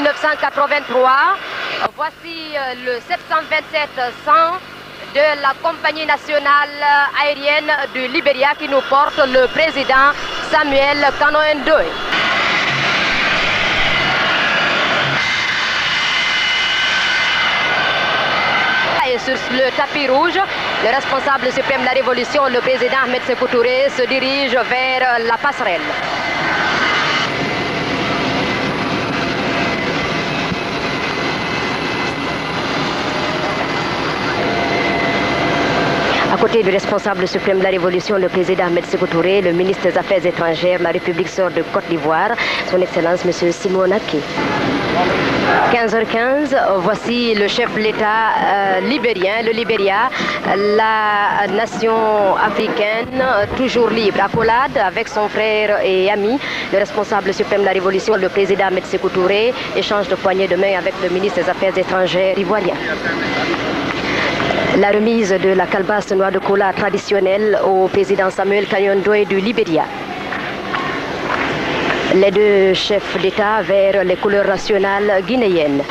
1983. Voici le 727-100 de la compagnie nationale aérienne du Libéria qui nous porte le président Samuel Kanon Ndoye. Et sur le tapis rouge, le responsable suprême de la Révolution, le président Ahmed Sékou Touré, se dirige vers la passerelle. À côté du responsable suprême de la Révolution, le président Ahmed Sékou Touré, le ministre des Affaires étrangères de la République sœur de Côte d'Ivoire, son Excellence M. Simon Aké. 15h15, voici le chef de l'État libérien, le Libéria, la nation africaine toujours libre, accolade avec son frère et ami, le responsable suprême de la Révolution, le président Ahmed Sékou Touré, échange de poignées de main avec le ministre des Affaires étrangères ivoirien. La remise de la calebasse noix de cola traditionnelle au président Samuel Kanon Ndoye du Libéria. Les deux chefs d'État vers les couleurs nationales guinéennes.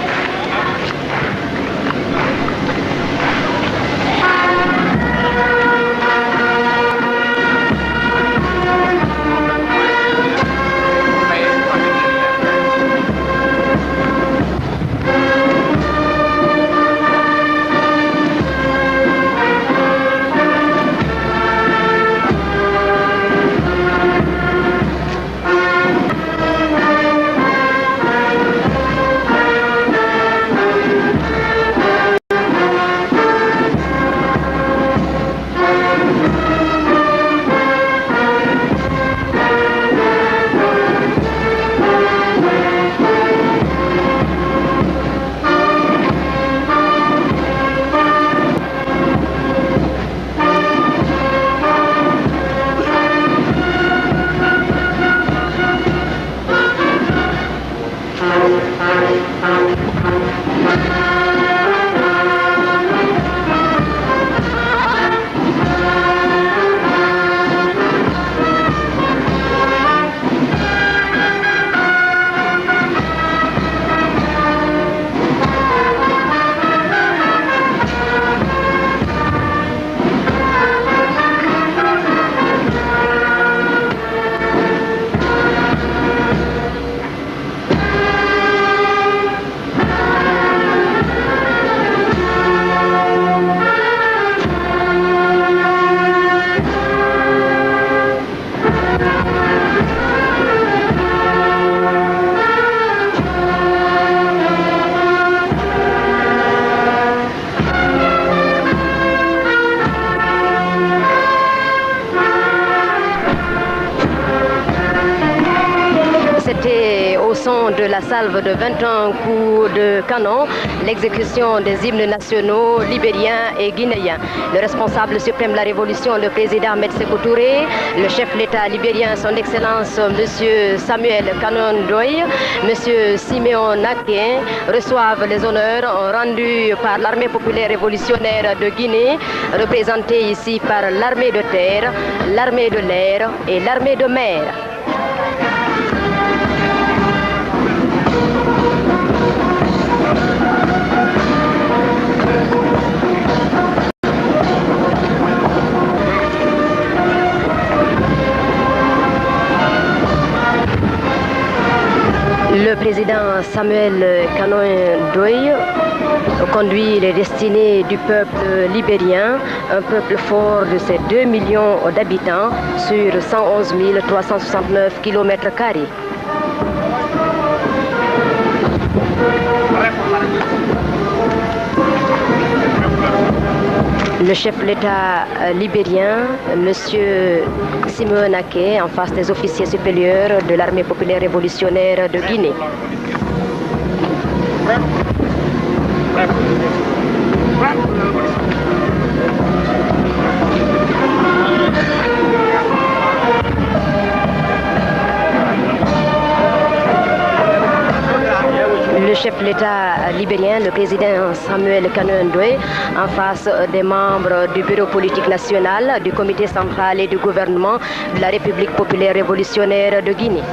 De la salve de 21 coups de canon, l'exécution des hymnes nationaux libériens et guinéens. Le responsable suprême de la Révolution, le président Ahmed Sékou Touré, le chef de l'État libérien, son Excellence M. Samuel Kanon Ndoye, M. Simon Aké reçoivent les honneurs rendus par l'armée populaire révolutionnaire de Guinée, représentée ici par l'armée de terre, l'armée de l'air et l'armée de mer. Le président Samuel Kanon Ndoye conduit les destinées du peuple libérien, un peuple fort de ses 2 millions d'habitants sur 111 369 km². Le chef de l'État libérien, M. Simon Aké, en face des officiers supérieurs de l'armée populaire révolutionnaire de Guinée. Le chef de l'État libérien, le président Samuel Kanon Ndoye, en face des membres du bureau politique national, du comité central et du gouvernement de la République populaire révolutionnaire de Guinée.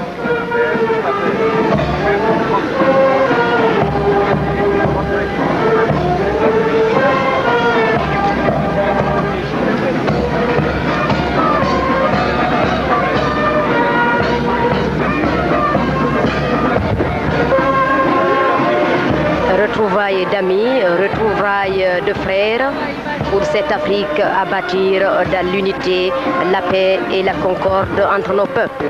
retrouvailles d'amis, retrouvailles de frères pour cette Afrique à bâtir dans l'unité, la paix et la concorde entre nos peuples.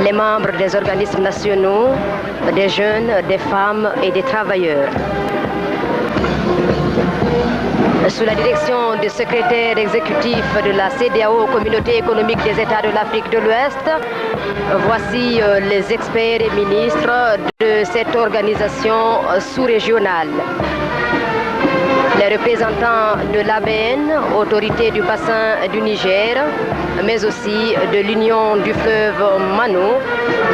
Les membres des organismes nationaux, des jeunes, des femmes et des travailleurs. Sous la direction du secrétaire exécutif de la CEDEAO, Communauté économique des États de l'Afrique de l'Ouest, voici les experts et ministres de cette organisation sous-régionale. Les représentants de l'ABN, autorité du bassin du Niger, mais aussi de l'Union du fleuve Mano,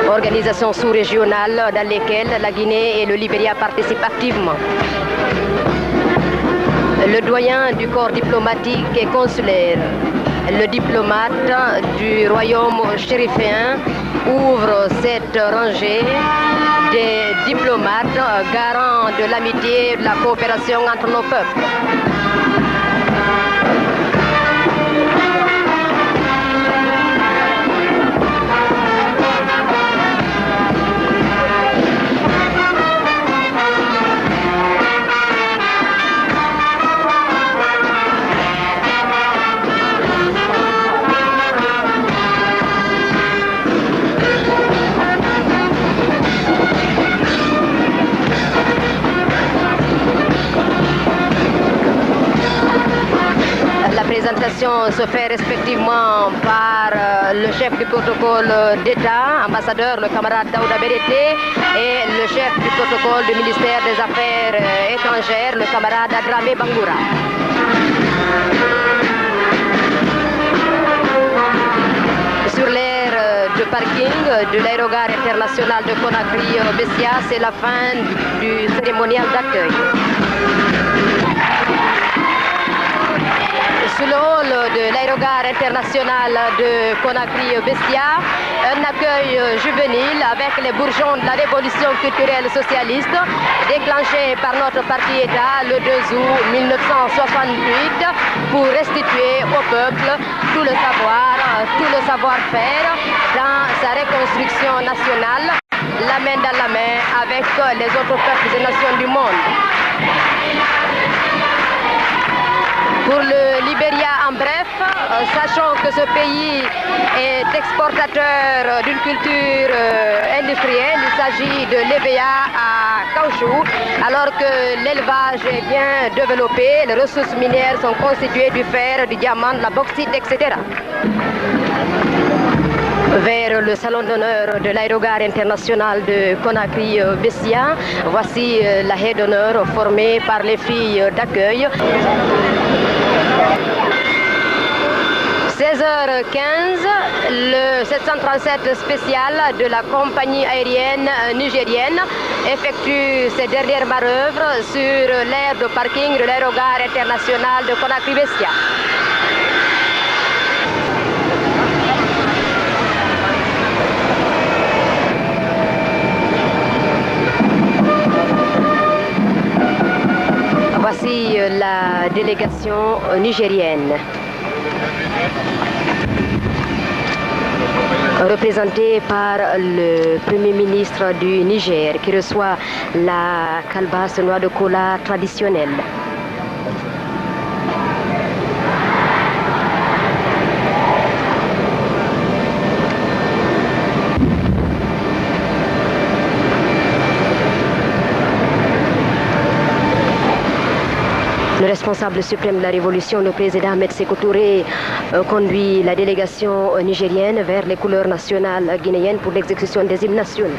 organisation sous-régionale dans lesquelles la Guinée et le Libéria participent activement. Le doyen du corps diplomatique et consulaire, le diplomate du royaume chériféen, ouvre cette rangée des diplomates garants de l'amitié et de la coopération entre nos peuples. La présentation se fait respectivement par le chef du protocole d'État, ambassadeur, le camarade Daouda Berete, et le chef du protocole du ministère des Affaires étrangères, le camarade Adramé Bangoura. Sur l'aire de parking de l'aérogare international de Conakry-Bessia, c'est la fin du cérémonial d'accueil. Sous le hall de l'aérogare international de Conakry-Bessia, un accueil juvénile avec les bourgeons de la révolution culturelle socialiste déclenchée par notre parti État le 2 août 1968 pour restituer au peuple tout le savoir, tout le savoir-faire dans sa reconstruction nationale, la main dans la main avec les autres peuples et nations du monde. Pour le Libéria en bref, sachant que ce pays est exportateur d'une culture industrielle, il s'agit de l'EBA à caoutchouc, alors que l'élevage est bien développé, les ressources minières sont constituées du fer, du diamant, de la bauxite, etc. Vers le salon d'honneur de l'aérogare international de Conakry-Bessia, voici la haie d'honneur formée par les filles d'accueil. 16h15, le 737 spécial de la compagnie aérienne nigérienne effectue ses dernières manœuvres sur l'aire de parking de l'aérogare international de Conakry-Bessia. Voici la délégation nigérienne, représentée par le Premier ministre du Niger qui reçoit la calebasse noix de cola traditionnelle. Le responsable suprême de la révolution, le président Ahmed Sékou Touré, conduit la délégation nigérienne vers les couleurs nationales guinéennes pour l'exécution des hymnes nationaux.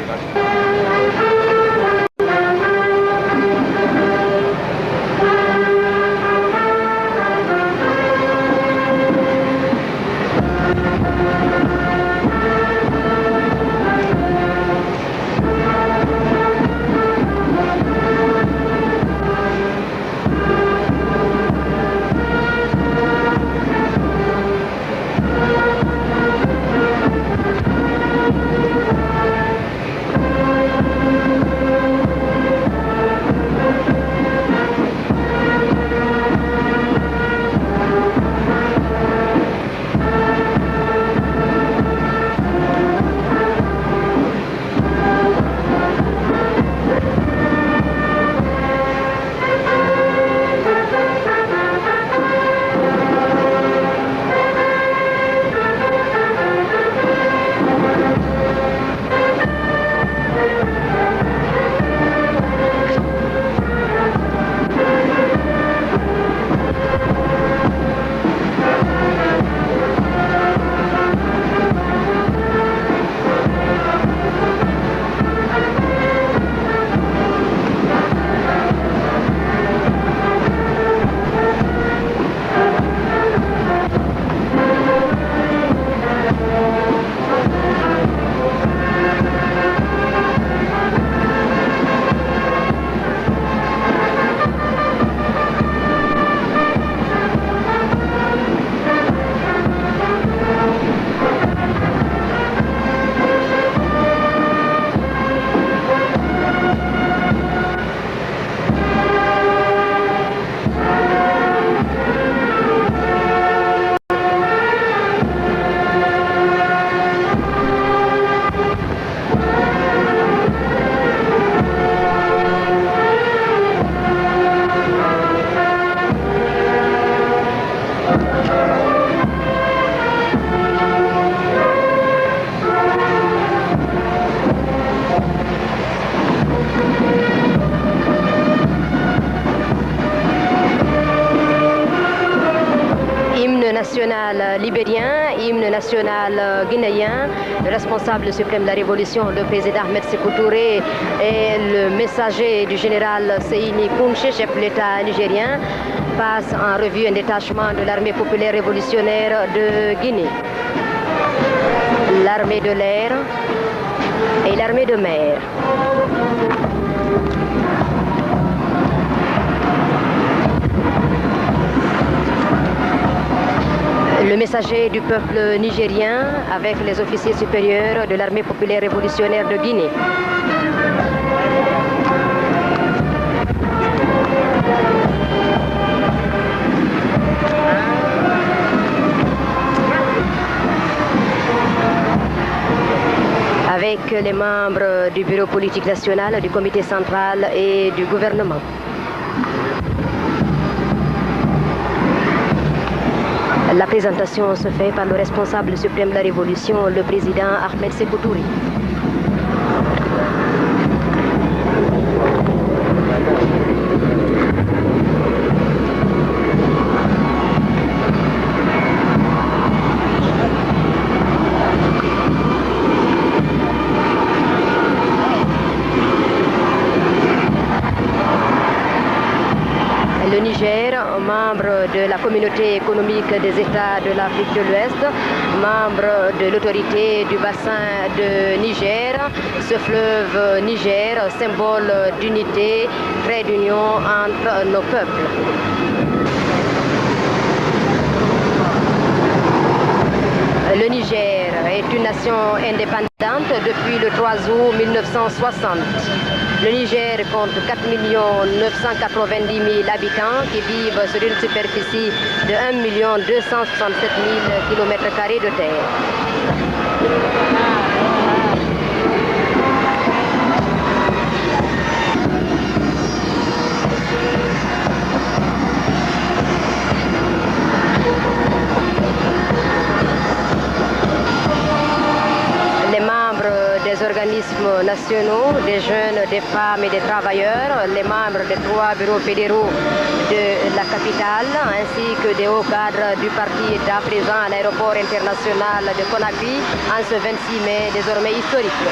Hymne national libérien, hymne national guinéen, le responsable suprême de la révolution, le président Ahmed Sékou Touré et le messager du général Seyni Kounché, chef de l'État nigérien, passent en revue un détachement de l'armée populaire révolutionnaire de Guinée. L'armée de l'air et l'armée de mer. Le messager du peuple nigérien avec les officiers supérieurs de l'armée populaire révolutionnaire de Guinée. Avec les membres du bureau politique national, du comité central et du gouvernement. La présentation se fait par le responsable suprême de la révolution, le président Ahmed Sékou Touré. Le Niger, membre de la communauté économique des États de l'Afrique de l'Ouest, membre de l'autorité du bassin de Niger, ce fleuve Niger, symbole d'unité, trait d'union entre nos peuples. Le Niger est une nation indépendante depuis le 3 août 1960. Le Niger compte 4 990 000 habitants qui vivent sur une superficie de 1 267 000 km² de terre. Des organismes nationaux, des jeunes, des femmes et des travailleurs, les membres des 3 bureaux fédéraux de la capitale, ainsi que des hauts cadres du parti État présents à l'aéroport international de Conakry en ce 26 mai désormais historique.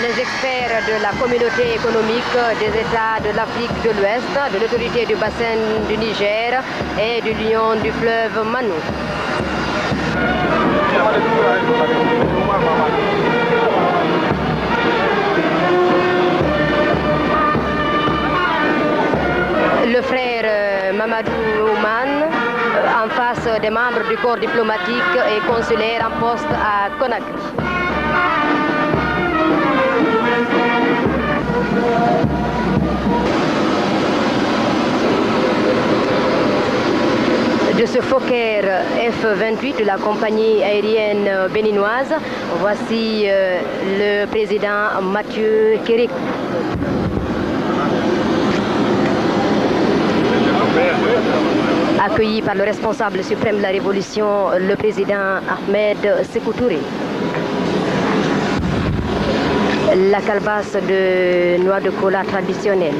Les experts de la communauté économique des États de l'Afrique de l'Ouest, de l'autorité du bassin du Niger et de l'Union du fleuve Manou. Le frère Mamadou Ouman, en face des membres du corps diplomatique et consulaire en poste à Conakry. De ce Fokker F-28 de la compagnie aérienne béninoise, voici le président Mathieu Kérékou. Accueilli par le responsable suprême de la révolution, le président Ahmed Sékou Touré. La calebasse de noix de cola traditionnelle.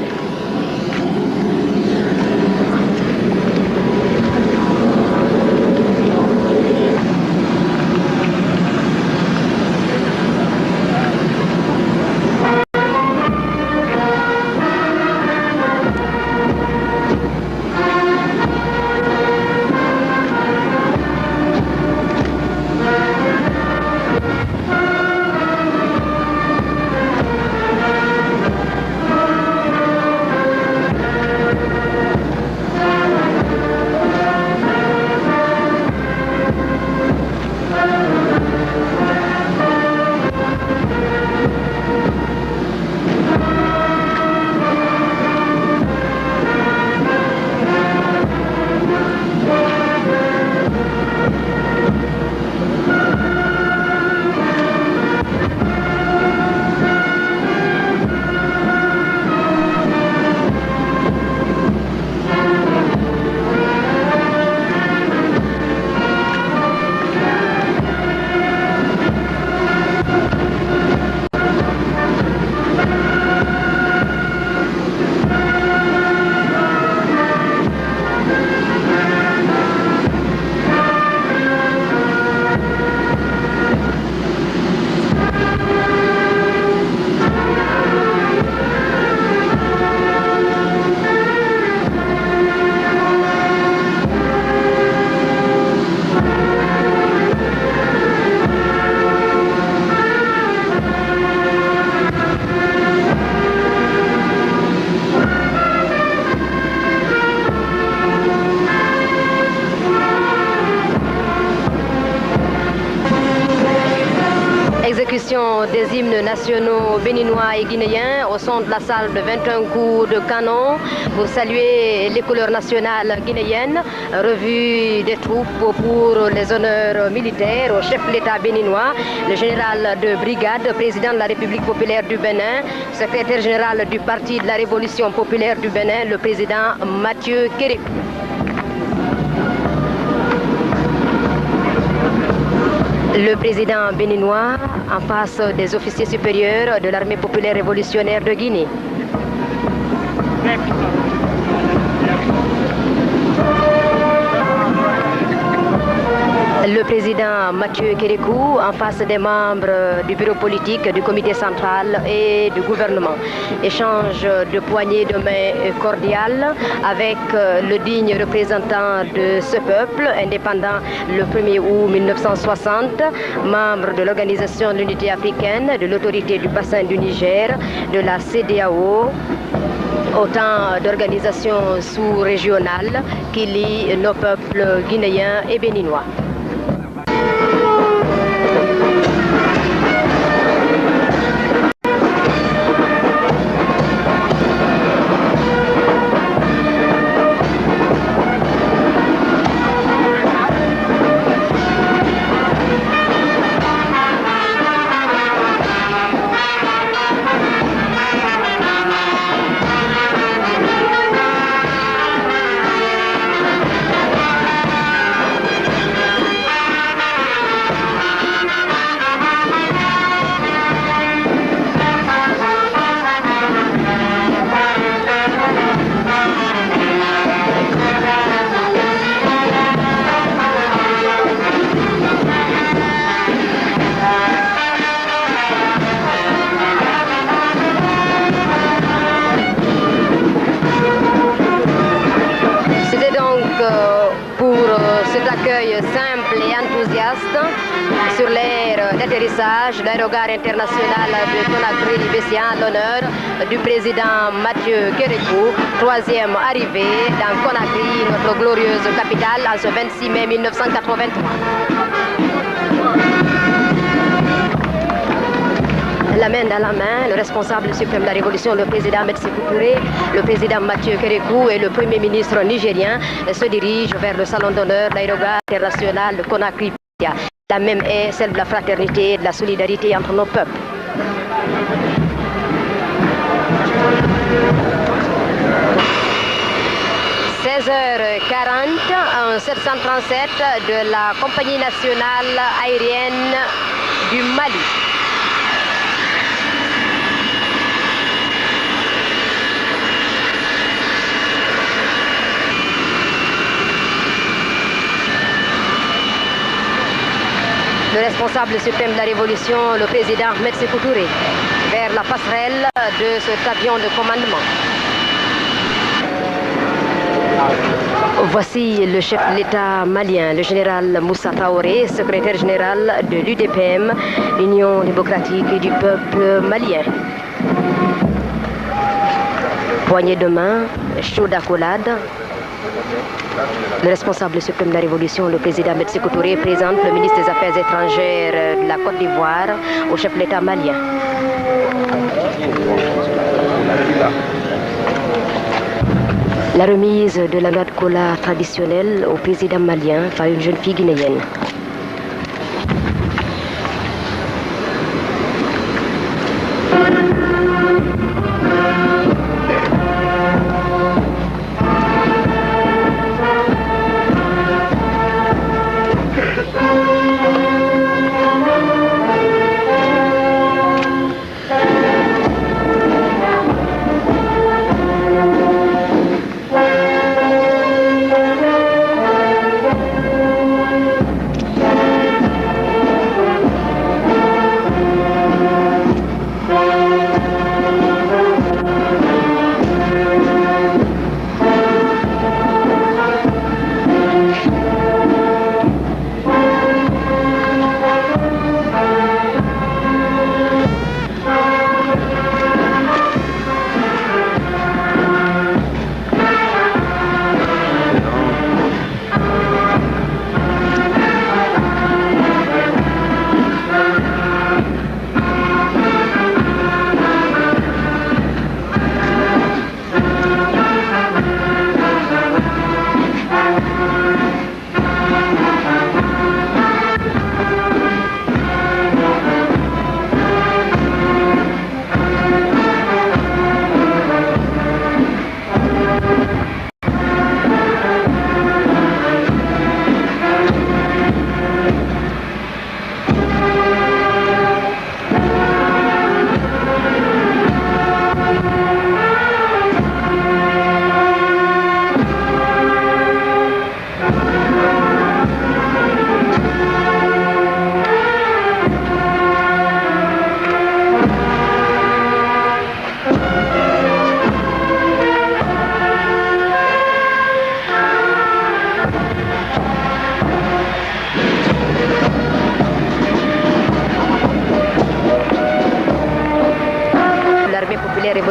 l'exécution des hymnes nationaux béninois et guinéens au son de la salle de 21 coups de canon pour saluer les couleurs nationales guinéennes, revue des troupes pour les honneurs militaires au chef de l'État béninois, le général de brigade, président de la République populaire du Bénin, secrétaire général du Parti de la Révolution populaire du Bénin, le président Mathieu Kérékou. Le président béninois en face des officiers supérieurs de l'armée populaire révolutionnaire de Guinée. Le président Mathieu Kérékou en face des membres du bureau politique, du comité central et du gouvernement. Échange de poignées de main cordiales avec le digne représentant de ce peuple indépendant le 1er août 1960, membre de l'Organisation de l'Unité africaine, de l'Autorité du bassin du Niger, de la CEDEAO, autant d'organisations sous-régionales qui lient nos peuples guinéens et béninois. Simple et enthousiaste sur l'aire d'atterrissage de l'aérogare international de Conakry-Bessian, l'honneur du président Mathieu Kérékou, troisième arrivée dans Conakry, notre glorieuse capitale, en ce 26 mai 1983. La main dans la main, le responsable suprême de la Révolution, le président Ahmed Sékou Touré, le président Mathieu Kérékou et le premier ministre nigérien se dirigent vers le salon d'honneur de l'aérogare international de Conakry. La même est celle de la fraternité et de la solidarité entre nos peuples. « 16h40, un 737 de la Compagnie nationale aérienne du Mali. Le responsable suprême de la Révolution, le président Ahmed Sékou Touré, vers la passerelle de cet avion de commandement. Voici le chef de l'État malien, le général Moussa Traoré, secrétaire général de l'UDPM, l'Union démocratique du peuple malien. Poignée de main, chaud d'accolade. Le responsable suprême de la Révolution, le président Ahmed Sékou Touré, présente le ministre des Affaires étrangères de la Côte d'Ivoire au chef de l'État malien. La remise de la noix de cola traditionnelle au président malien par une jeune fille guinéenne.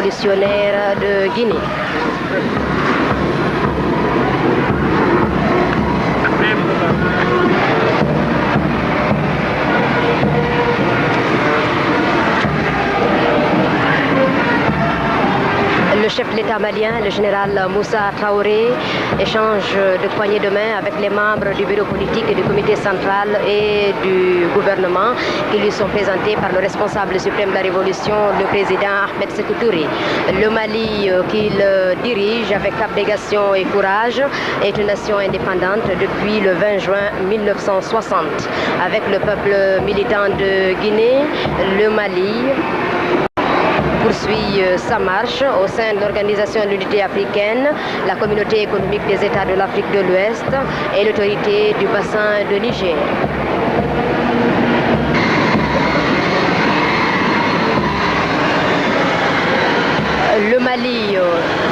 révolutionnaire de Guinée. Le chef de l'État malien, le général Moussa Traoré, échange de poignées de main avec les membres du bureau politique et du comité central et du gouvernement qui lui sont présentés par le responsable suprême de la révolution, le président Ahmed Sékou Touré. Le Mali qu'il dirige avec abnégation et courage est une nation indépendante depuis le 20 juin 1960. Avec le peuple militant de Guinée, le Mali poursuit sa marche au sein de l'Organisation de l'Unité africaine, la Communauté économique des États de l'Afrique de l'Ouest et l'autorité du bassin de Niger. Le Mali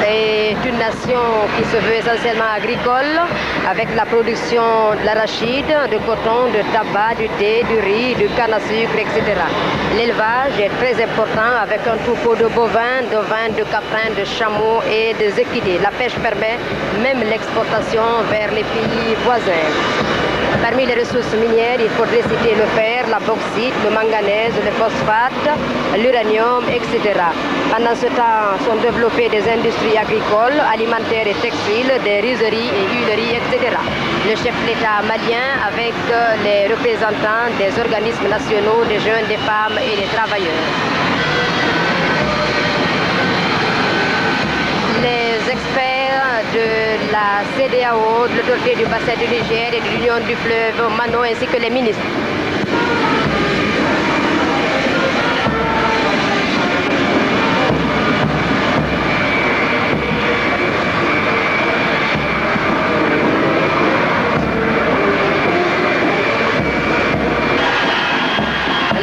est une nation qui se veut essentiellement agricole, avec la production de l'arachide, de coton, de tabac, du thé, du riz, du canne à sucre, etc. L'élevage est très important avec un troupeau de bovins, de caprins, de chameaux et de équidés. La pêche permet même l'exportation vers les pays voisins. Parmi les ressources minières, il faudrait citer le fer, la bauxite, le manganèse, le phosphate, l'uranium, etc. Pendant ce temps, sont développées des industries agricoles, alimentaires et textiles, des rizeries et huileries, etc. Le chef de l'État malien, avec les représentants des organismes nationaux, des jeunes, des femmes et des travailleurs. Les experts de la CEDEAO, de l'autorité du bassin du Niger et de l'Union du fleuve Mano, ainsi que les ministres.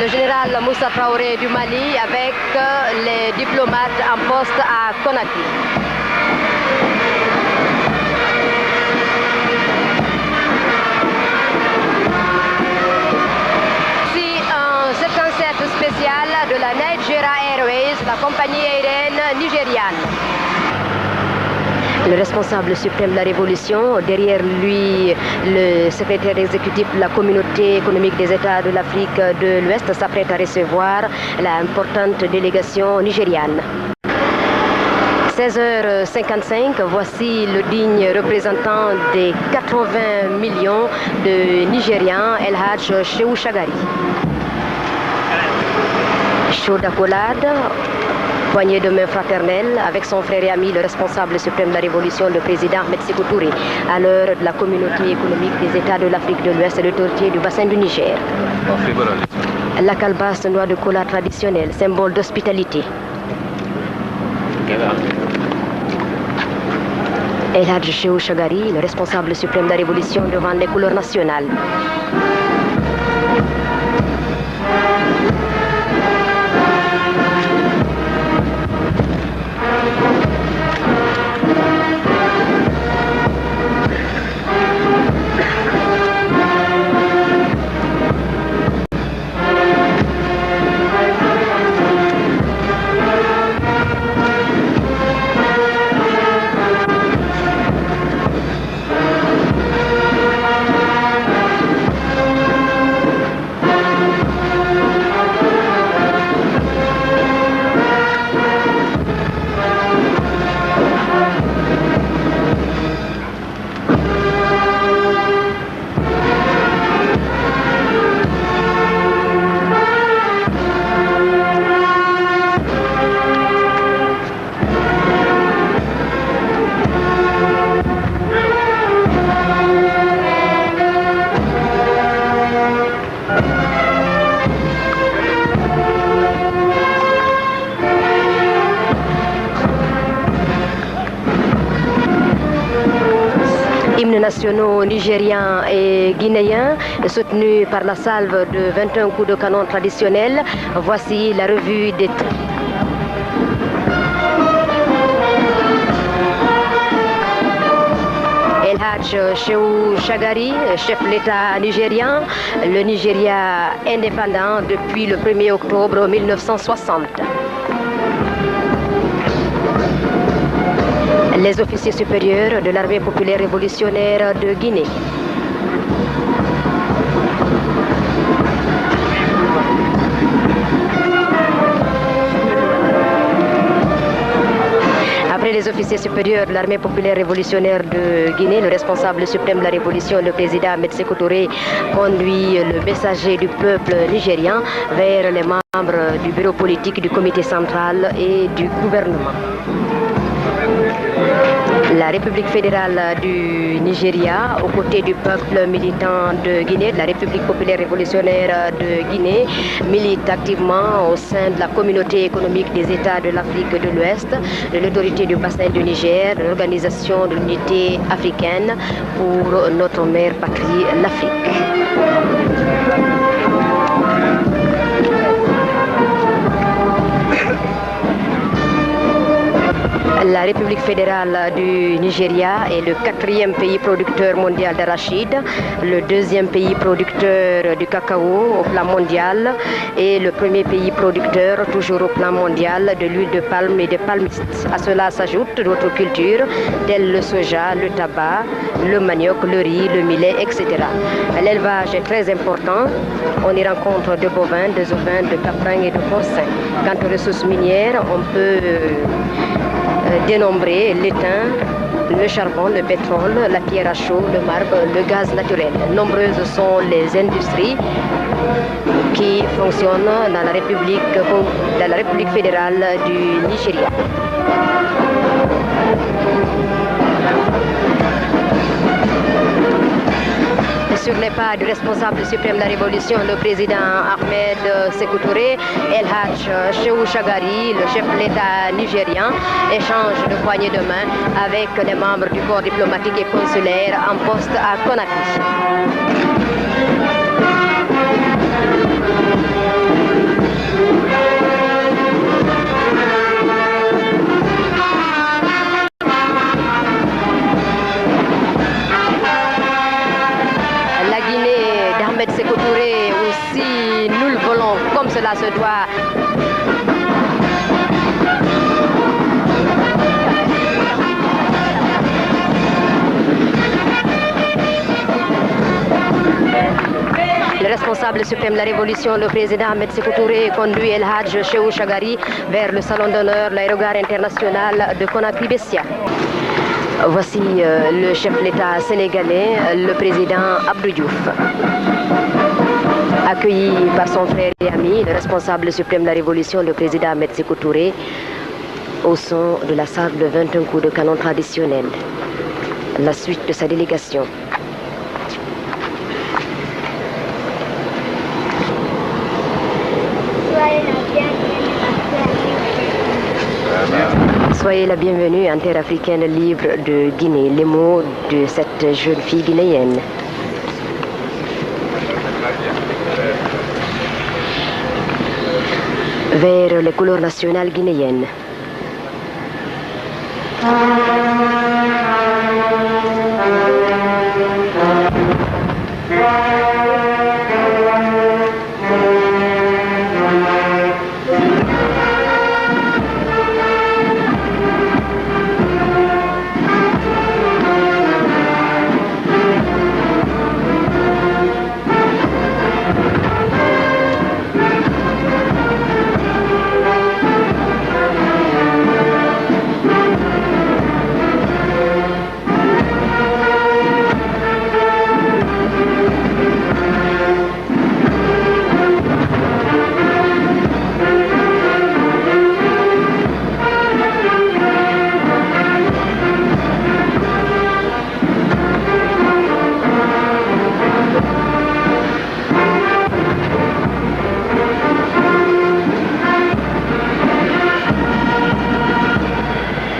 Le général Moussa Traoré du Mali avec les diplomates en poste à Conakry. C'est un set spécial de la Nigeria Airways, la compagnie aérienne nigériane. Le responsable suprême de la révolution, derrière lui le secrétaire exécutif de la communauté économique des États de l'Afrique de l'Ouest, s'apprête à recevoir l'importante délégation nigériane. 16h55, voici le digne représentant des 80 millions de Nigérians, El Hadj Shehu Shagari. Chaud d'accolade, poignée de main fraternelle avec son frère et ami, le responsable suprême de la révolution, le président Ahmed Sékou Touré, à l'heure de la communauté économique des États de l'Afrique de l'Ouest et l'autorité du bassin du Niger. La calebasse noix de cola traditionnelle, symbole d'hospitalité. El Hadj Shehu Shagari, le responsable suprême de la révolution devant les couleurs nationales. Nationaux nigériens et guinéens, soutenus par la salve de 21 coups de canon traditionnels. Voici la revue des titres. El Hadj Shehu Shagari, chef de l'État nigérien, le Nigeria indépendant depuis le 1er octobre 1960. Les officiers supérieurs de l'armée populaire révolutionnaire de Guinée. Après les officiers supérieurs de l'armée populaire révolutionnaire de Guinée, le responsable suprême de la révolution, le président Ahmed Sékou Touré, conduit le messager du peuple nigérian vers les membres du bureau politique, du comité central et du gouvernement. La République fédérale du Nigeria, aux côtés du peuple militant de Guinée, de la République populaire révolutionnaire de Guinée, milite activement au sein de la communauté économique des États de l'Afrique de l'Ouest, de l'autorité du bassin du Niger, de l'Organisation de l'unité africaine pour notre mère patrie, l'Afrique. La République fédérale du Nigeria est le 4e pays producteur mondial d'arachide, le 2e pays producteur du cacao au plan mondial et le 1er pays producteur, toujours au plan mondial, de l'huile de palme et des palmistes. À cela s'ajoutent d'autres cultures telles le soja, le tabac, le manioc, le riz, le millet, etc. L'élevage est très important. On y rencontre de bovins, de ovins, de caprins et de porcins. Quant aux ressources minières, on peut dénombrer l'étain, le charbon, le pétrole, la pierre à chaud, le marbre, le gaz naturel. Nombreuses sont les industries qui fonctionnent dans la République fédérale du Nigeria. Sur les pas du responsable suprême de la révolution, le président Ahmed Sékou Touré, El Hadj Shehu Shagari, le chef de l'État nigérian, échange de poignées de main avec les membres du corps diplomatique et consulaire en poste à Conakry. Ahmed Sékou Touré aussi, nous le voulons comme cela se doit. Le responsable suprême de la révolution, le président Ahmed Sékou Touré, conduit El Hadj Shehu Shagari vers le salon d'honneur de l'aérogare international de Conakry-Bessia. Voici le chef de l'État sénégalais, le président Abdou Diouf. Accueilli par son frère et ami, le responsable suprême de la révolution, le président Ahmed Sékou Touré, au son de la salle de 21 coups de canon traditionnel. La suite de sa délégation. Soyez la bienvenue en terre africaine libre de Guinée. Les mots de cette jeune fille guinéenne. Vers les couleurs nationales guinéennes.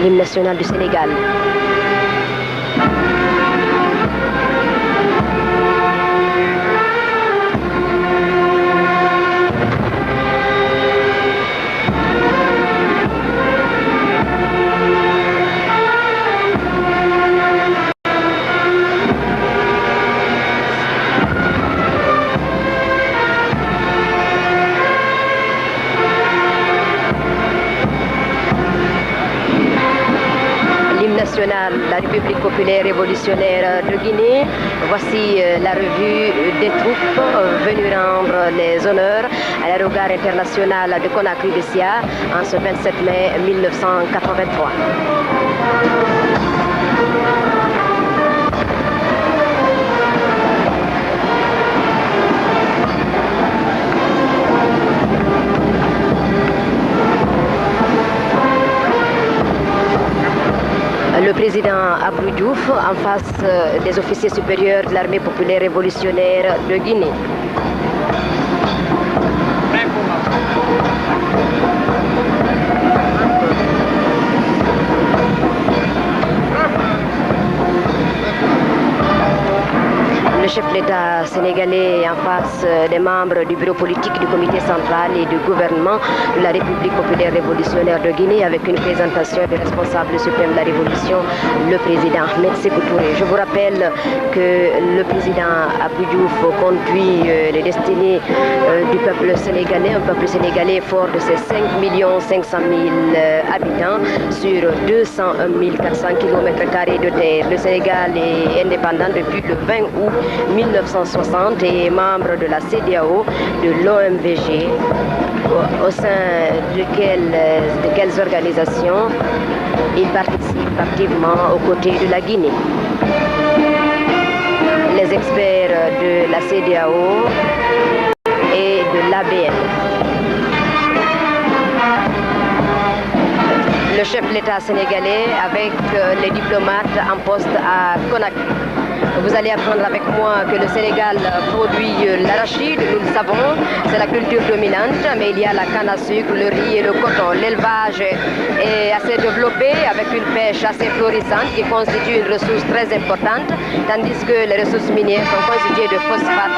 L'hymne national du Sénégal. République populaire révolutionnaire de Guinée. Voici la revue des troupes venues rendre les honneurs à l'aérogare internationale de Conakry-Bessia en ce 27 mai 1983. Le président Abdou Diouf en face des officiers supérieurs de l'armée populaire révolutionnaire de Guinée. Le chef de l'État sénégalais en face des membres du bureau politique du comité central et du gouvernement de la République populaire révolutionnaire de Guinée avec une présentation du responsable suprême de la révolution, le président Ahmed Sékou Touré. Je vous rappelle que le président Abdou Diouf conduit les destinées du peuple sénégalais, un peuple sénégalais fort de ses 5 500 000 habitants sur 201 400 km² de terre. Le Sénégal est indépendant depuis le 20 août 1960 et membre de la CEDEAO, de l'OMVG, au sein de quelles organisations il participe activement aux côtés de la Guinée. Les experts de la CEDEAO et de l'ABN. Le chef de l'État sénégalais avec les diplomates en poste à Conakry. Vous allez apprendre avec moi que le Sénégal produit l'arachide, nous le savons, c'est la culture dominante, mais il y a la canne à sucre, le riz et le coton. L'élevage est assez développé avec une pêche assez florissante qui constitue une ressource très importante, tandis que les ressources minières sont constituées de phosphate.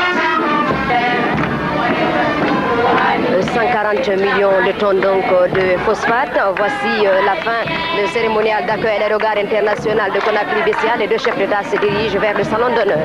140 millions de tonnes donc de phosphate. Voici la fin du cérémonial d'accueil à l'aérogare international de Conakry-Bessia. Les deux chefs d'État se dirigent vers le salon d'honneur.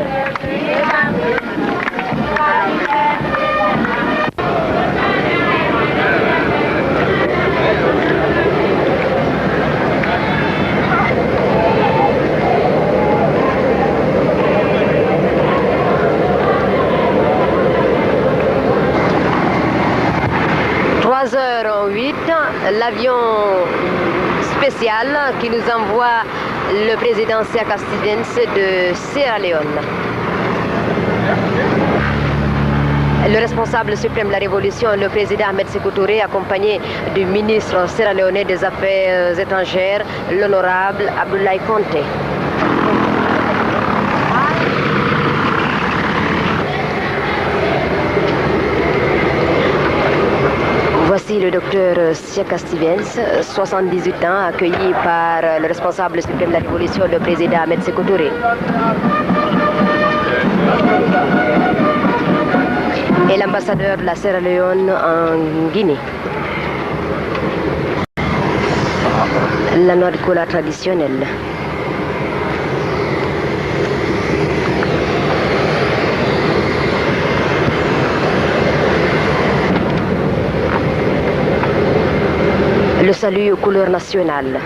L'avion spécial qui nous envoie le président Siaka Stevens de Sierra Leone. Le responsable suprême de la révolution, le président Ahmed Sékou Touré, accompagné du ministre sierra-léonais des Affaires étrangères, l'honorable Abdoulaye Conté. Voici le docteur Siaka Stevens, 78 ans, accueilli par le responsable suprême de la révolution, le président Ahmed Sékou Touré. Et l'ambassadeur de la Sierra Leone en Guinée. La noix de cola traditionnelle. Le salut aux couleurs nationales.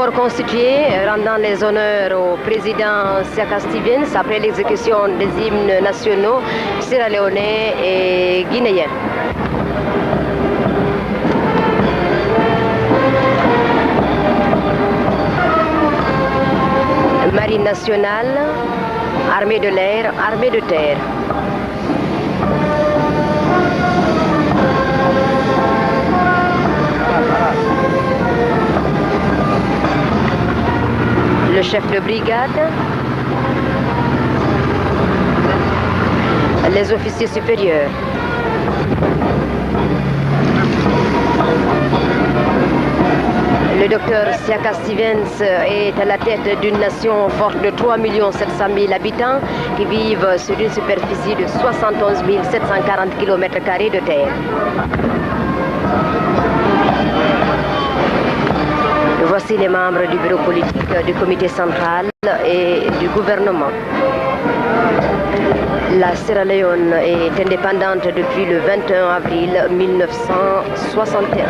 corps constitué rendant les honneurs au président Siaka Stevens après l'exécution des hymnes nationaux sierra-léonais et guinéens. Marine nationale, armée de l'air, armée de terre. Le chef de brigade, les officiers supérieurs. Le docteur Siaka Stevens est à la tête d'une nation forte de 3 700 000 habitants qui vivent sur une superficie de 71 740 km² de terre. Voici les membres du bureau politique, du comité central et du gouvernement. La Sierra Leone est indépendante depuis le 21 avril 1961.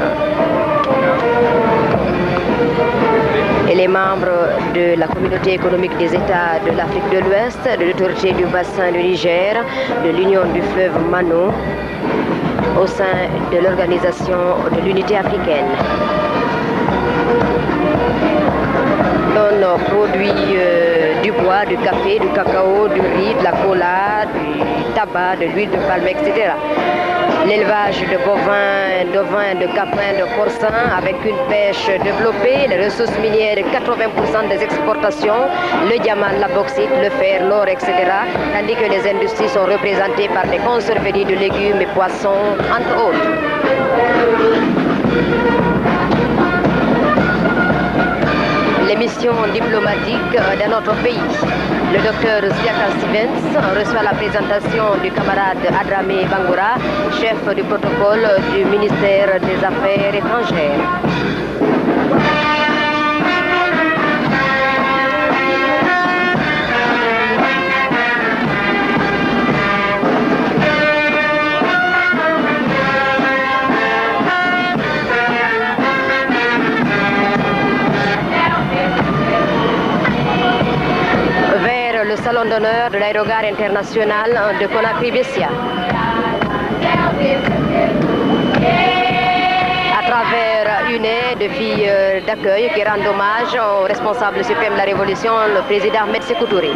Elle est membre de la communauté économique des États de l'Afrique de l'Ouest, de l'autorité du bassin du Niger, de l'Union du fleuve Mano, au sein de l'Organisation de l'Unité africaine. On produit du bois, du café, du cacao, du riz, de la cola, du tabac, de l'huile de palme, etc. L'élevage de bovins, d'ovins, de caprins, de porcins avec une pêche développée, les ressources minières, 80% des exportations, le diamant, la bauxite, le fer, l'or, etc. Tandis que les industries sont représentées par des conserveries de légumes et poissons, entre autres. Les missions diplomatiques de notre pays. Le docteur Siaka Stevens reçoit la présentation du camarade Adramé Bangoura, chef du protocole du ministère des Affaires étrangères. Le salon d'honneur de l'aérogare international de Conakry-Bessia. À travers une aide de filles d'accueil qui rendent hommage au responsable suprême de la Révolution, le président Ahmed Sékou Touré.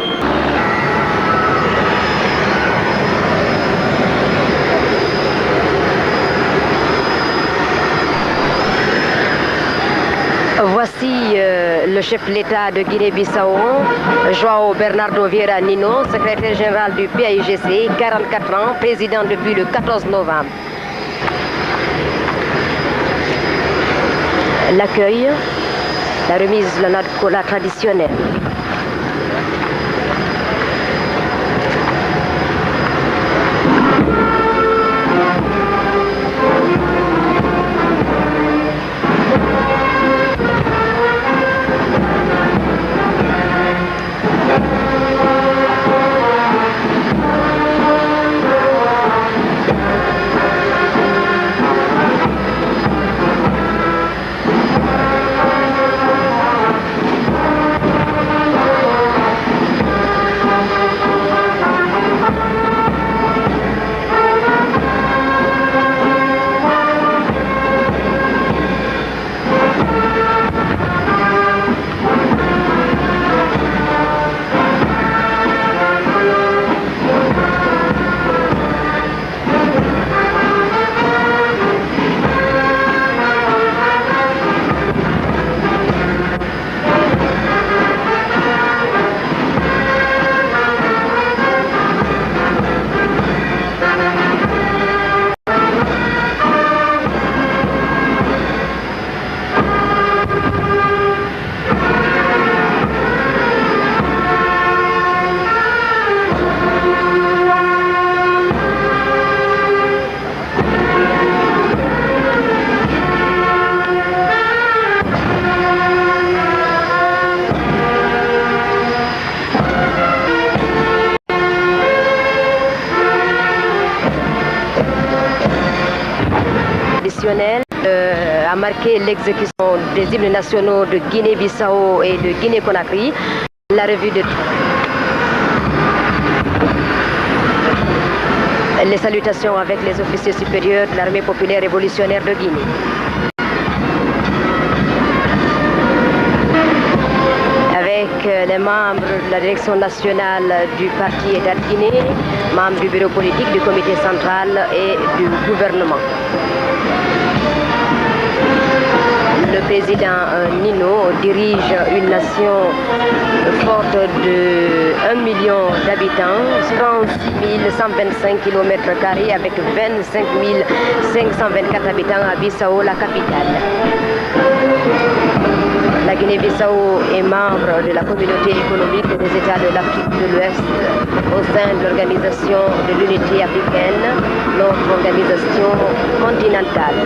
Voici le chef de l'État de Guinée-Bissau, João Bernardo Vieira Nino, secrétaire général du PAIGC, 44 ans, président depuis le 14 novembre. L'accueil, la remise de la cola traditionnelle. a marqué l'exécution des hymnes nationaux de Guinée-Bissau et de Guinée-Conakry. La revue de les salutations avec les officiers supérieurs de l'armée populaire révolutionnaire de Guinée. Avec les membres de la direction nationale du parti État de Guinée, membres du bureau politique, du comité central et du gouvernement. Le président Nino dirige une nation forte de 1 million d'habitants, 36 125 km² avec 25 524 habitants à Bissau, la capitale. La Guinée-Bissau est membre de la communauté économique des États de l'Afrique de l'Ouest au sein de l'Organisation de l'Unité africaine, notre organisation continentale.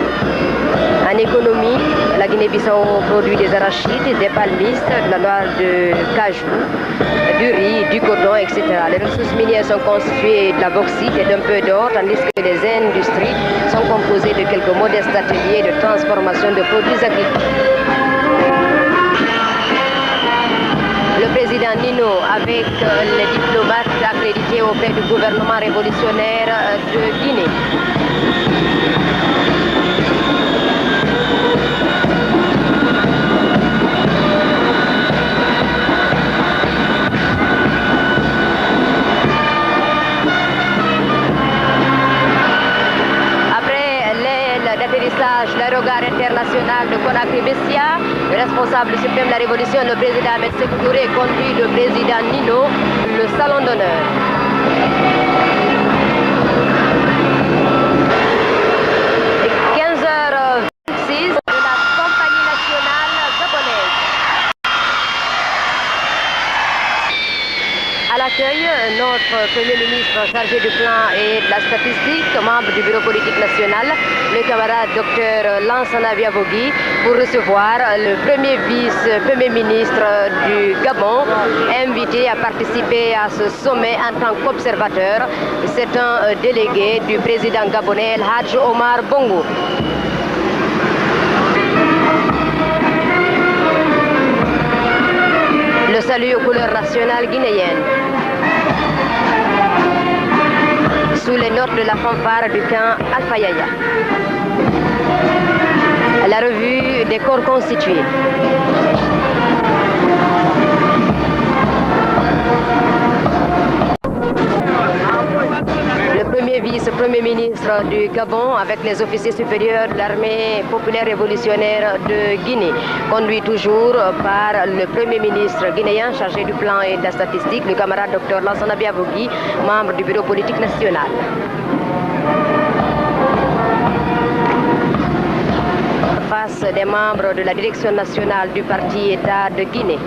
En économie, la Guinée-Bissau produit des arachides, des palmistes, de la noix de cajou, du riz, du coton, etc. Les ressources minières sont constituées de la bauxite et d'un peu d'or, tandis que les industries sont composées de quelques modestes ateliers de transformation de produits agricoles. Le président Nino, avec les diplomates accrédités auprès du gouvernement révolutionnaire de Guinée. L'aérogare international de Conakry-Bessia, le responsable suprême de la révolution, le président Ahmed Sékou Touré, conduit le président Nino, le salon d'honneur. 15h26 de la compagnie nationale gabonaise. À l'accueil, notre Premier ministre chargé du plan et de la statistique, membre du bureau politique national, le camarade Dr Lansana Biavogui, pour recevoir le premier vice-premier ministre du Gabon, invité à participer à ce sommet en tant qu'observateur. C'est un délégué du président gabonais El Hadj Omar Bongo. Le salut aux couleurs nationales guinéennes. Sous les notes de la fanfare du camp Alpha Yaya. La revue des corps constitués. Le premier vice-premier ministre du Gabon, avec les officiers supérieurs de l'armée populaire révolutionnaire de Guinée, conduit toujours par le premier ministre guinéen chargé du plan et de la statistique, le camarade Dr Lansana Biavogui, membre du bureau politique national. Face des membres de la direction nationale du parti État de Guinée.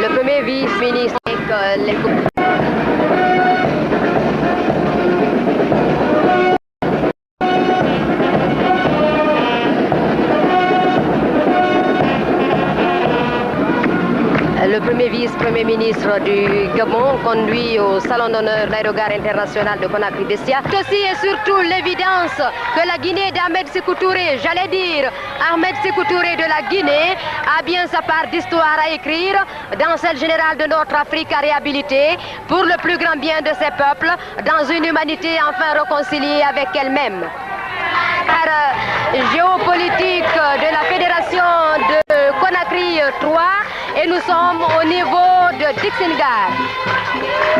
Le premier vice-ministre Le premier vice-premier ministre du Gabon conduit au salon d'honneur de l'aérogare international de Conakry-Bessia. C'est aussi et surtout l'évidence que la Guinée d'Ahmed Sékou Touré, j'allais dire Ahmed Sékou Touré de la Guinée, a bien sa part d'histoire à écrire dans celle générale de notre Afrique à réhabiliter pour le plus grand bien de ses peuples, dans une humanité enfin réconciliée avec elle-même. Géopolitique de la fédération de Conakry 3 et nous sommes au niveau de Dixingar.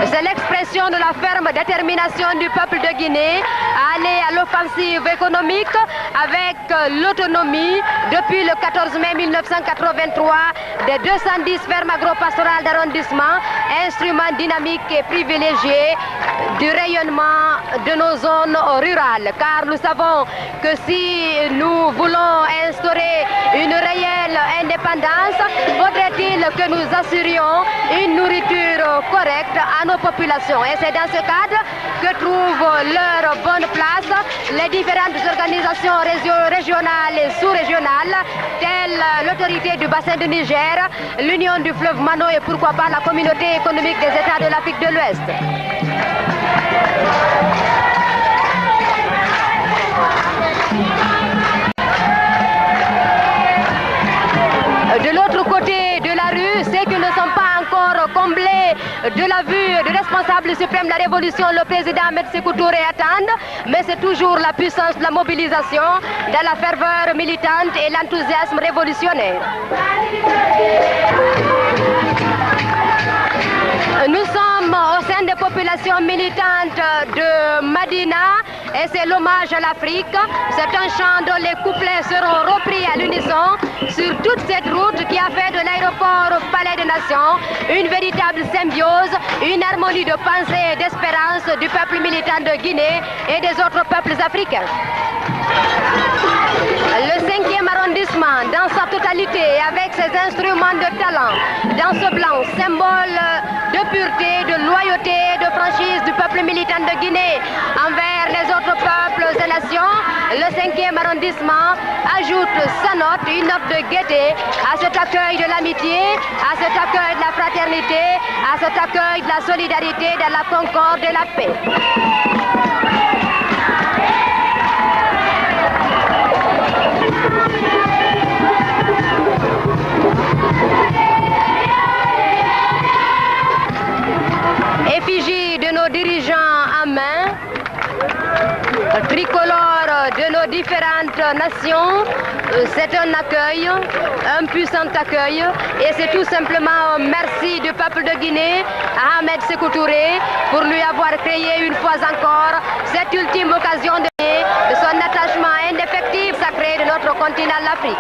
C'est l'expression de la ferme détermination du peuple de Guinée à aller à l'offensive économique avec l'autonomie depuis le 14 mai 1983 des 210 fermes agro-pastorales d'arrondissement, instrument dynamique et privilégié du rayonnement de nos zones rurales. Car nous savons que si nous voulons instaurer une réelle indépendance, faudrait-il que nous assurions une nourriture correcte à nos populations. Et c'est dans ce cadre que trouvent leur bonne place les différentes organisations régionales et sous-régionales, telles l'autorité du bassin du Niger, l'Union du fleuve Mano et pourquoi pas la communauté économique des États de l'Afrique de l'Ouest. De l'autre côté de la rue, ceux qui ne sont pas encore comblés de la vue du responsable suprême de la révolution, le président Ahmed Sékou Touré, attendent, mais c'est toujours la puissance de la mobilisation, dans la ferveur militante et l'enthousiasme révolutionnaire. Nous sommes au sein des populations militantes de Madina et c'est l'hommage à l'Afrique. C'est un chant dont les couplets seront repris à l'unisson sur toute cette route qui a fait de l'aéroport au Palais des Nations une véritable symbiose, une harmonie de pensée et d'espérance du peuple militant de Guinée et des autres peuples africains. Le 5e arrondissement, dans sa totalité, avec ses instruments de talent, dans ce blanc, symbole de pureté, de loyauté, de franchise du peuple militant de Guinée envers les autres peuples et nations, le 5e arrondissement ajoute sa note, une note de gaieté à cet accueil de l'amitié, à cet accueil de la fraternité, à cet accueil de la solidarité, de la concorde et la paix. Effigie de nos dirigeants en main, tricolore de nos différentes nations, c'est un accueil, un puissant accueil, et c'est tout simplement un merci du peuple de Guinée à Ahmed Sékou Touré pour lui avoir créé une fois encore cette ultime occasion de son attachement indéfectible sacré de notre continent, l'Afrique.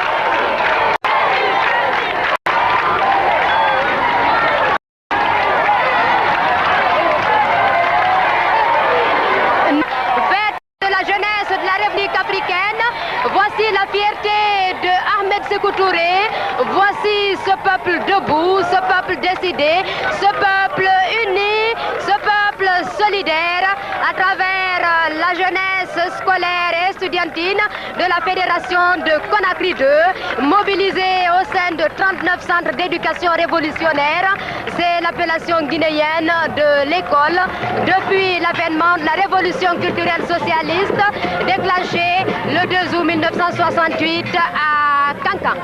Voici la fierté de Ahmed Sékou Touré, voici ce peuple debout, ce peuple décidé, ce peuple uni, ce peuple solidaire à travers la jeunesse scolaire et estudiantine de la Fédération de Conakry 2, mobilisée au sein de 39 centres d'éducation révolutionnaire. C'est l'appellation guinéenne de l'école depuis l'avènement de la révolution culturelle socialiste déclenchée le 2 août 1968 à Kankan.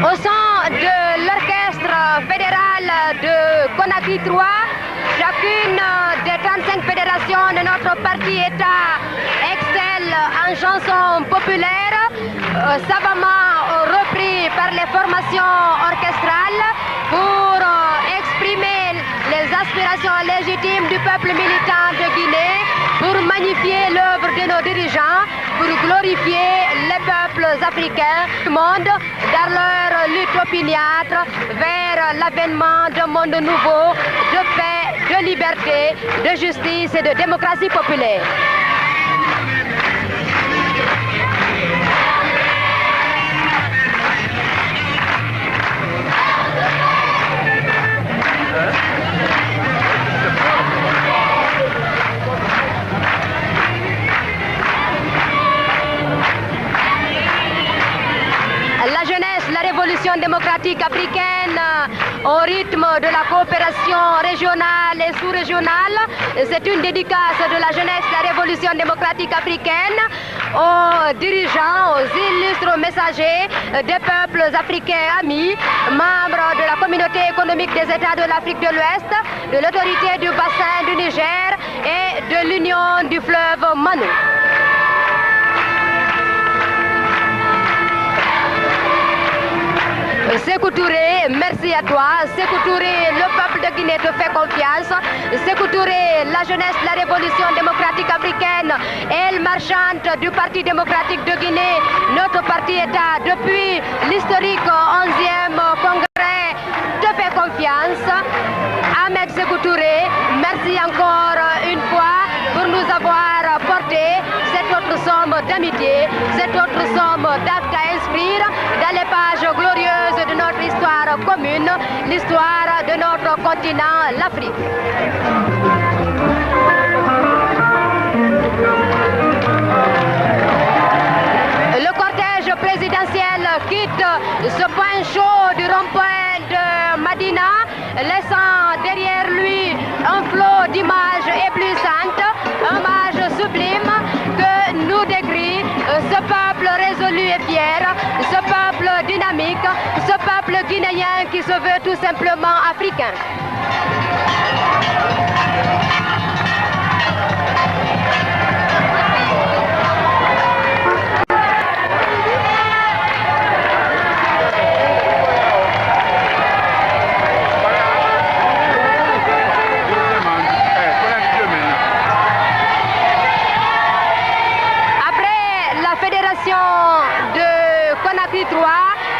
Au sein de l'orchestre fédéral de Conakry 3, chacune des 35 fédérations de notre parti-État excelle en chansons populaires, savamment repris par les formations orchestrales pour exprimer les aspirations légitimes du peuple militant de Guinée, pour magnifier l'œuvre de nos dirigeants, pour glorifier les peuples africains du monde dans leur lutte opiniâtre vers l'avènement d'un monde nouveau de paix, de liberté, de justice et de démocratie populaire. La jeunesse, la révolution démocratique africaine au rythme de la coopération régionale et sous-régionale. C'est une dédicace de la jeunesse, la révolution démocratique africaine aux dirigeants, aux illustres messagers des peuples africains amis, membres de la communauté économique des États de l'Afrique de l'Ouest, de l'autorité du bassin du Niger et de l'Union du fleuve Mano. Sékou Touré, merci à toi. Sékou Touré, le peuple de Guinée te fait confiance. Sékou Touré, la jeunesse de la révolution démocratique africaine, elle marchande du Parti démocratique de Guinée, notre parti-État, depuis l'historique 11e congrès, te fait confiance. Ahmed Sékou Touré, merci encore une fois pour nous avoir porté cette autre somme d'amitié, cette autre somme d'actes à inscrire dans les pages glorieuses de notre histoire commune, l'histoire de notre continent, l'Afrique. Le cortège présidentiel quitte ce point chaud du rond-point de Madina, laissant derrière lui un flot d'images éblouissantes, un hommage sublime que nous décrit ce peuple résolu et fier, ce peuple dynamique, ce peuple guinéen qui se veut tout simplement africain.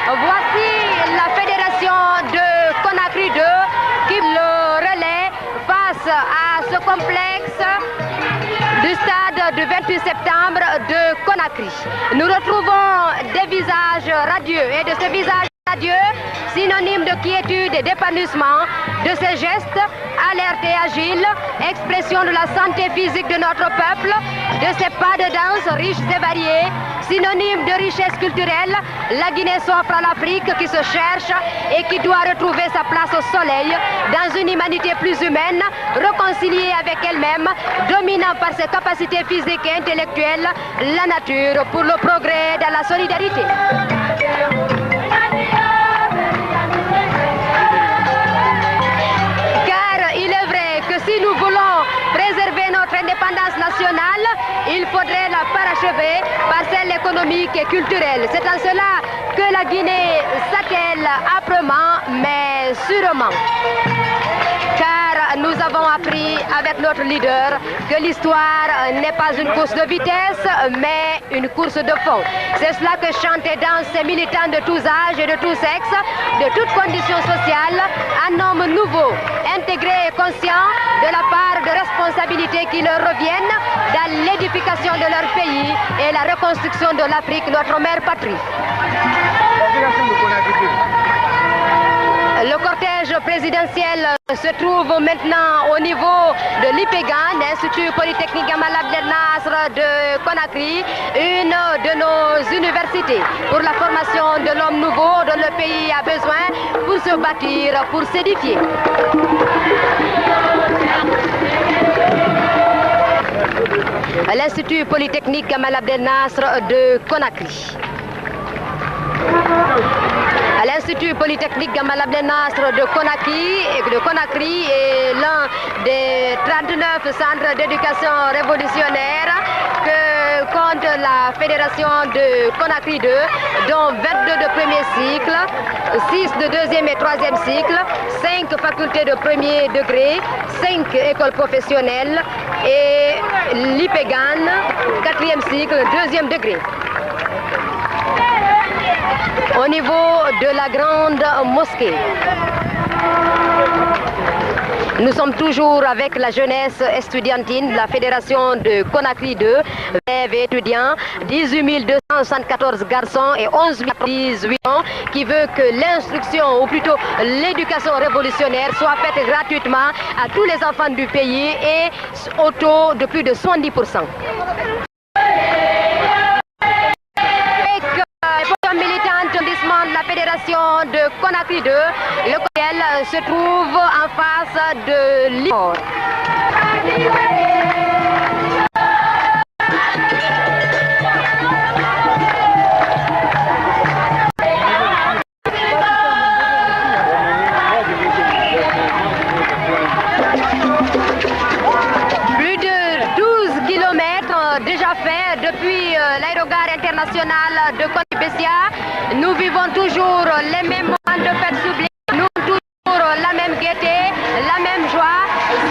Voici la fédération de Conakry 2 qui le relaie face à ce complexe du stade du 28 septembre de Conakry. Nous retrouvons des visages radieux et de ces visages radieux, synonymes de quiétude et d'épanouissement, de ces gestes alertes et agiles, expression de la santé physique de notre peuple, de ces pas de danse riches et variés, synonyme de richesse culturelle, la Guinée s'offre à l'Afrique qui se cherche et qui doit retrouver sa place au soleil dans une humanité plus humaine, réconciliée avec elle-même, dominant par ses capacités physiques et intellectuelles la nature pour le progrès de la solidarité. Car il est vrai que si nous voulons préserver notre indépendance nationale, il faudrait la parachever par celle économique et culturelle. C'est en cela que la Guinée s'attelle âprement mais sûrement. Car nous avons appris avec notre leader que l'histoire n'est pas une course de vitesse mais une course de fond. C'est cela que chantent et dansent ces militants de tous âges et de tous sexes, de toutes conditions sociales, un homme nouveau, intégré et conscient de la part de responsabilités qui leur reviennent dans l'édification de leur pays et la reconstruction de l'Afrique, notre mère patrie. Le cortège présidentiel se trouve maintenant au niveau de l'IPEGAN, l'Institut Polytechnique Gamal Abdel Nasser de Conakry, une de nos universités pour la formation de l'homme nouveau dont le pays a besoin pour se bâtir, pour s'édifier. L'Institut Polytechnique Gamal Abdel Nasser de Conakry. À l'Institut Polytechnique Gamal Abdel Nasser de Conakry est l'un des 39 centres d'éducation révolutionnaire que compte la Fédération de Conakry 2, dont 22 de premier cycle, 6 de deuxième et troisième cycle, 5 facultés de premier degré, 5 écoles professionnelles et l'IPEGAN, 4e cycle, 2e degré. Au niveau de la grande mosquée, nous sommes toujours avec la jeunesse estudiantine de la Fédération de Conakry 2, élèves et étudiants, 18 274 garçons et 11 018 ans, qui veut que l'instruction, ou plutôt l'éducation révolutionnaire, soit faite gratuitement à tous les enfants du pays et au taux de plus de 70%. De la Fédération de Conakry 2, lequel se trouve en face de l'île. Plus de 12 kilomètres déjà faits depuis l'aérogare internationale de Conakry. Nous vivons toujours les mêmes de fête sublime, nous toujours la même gaieté, la même joie,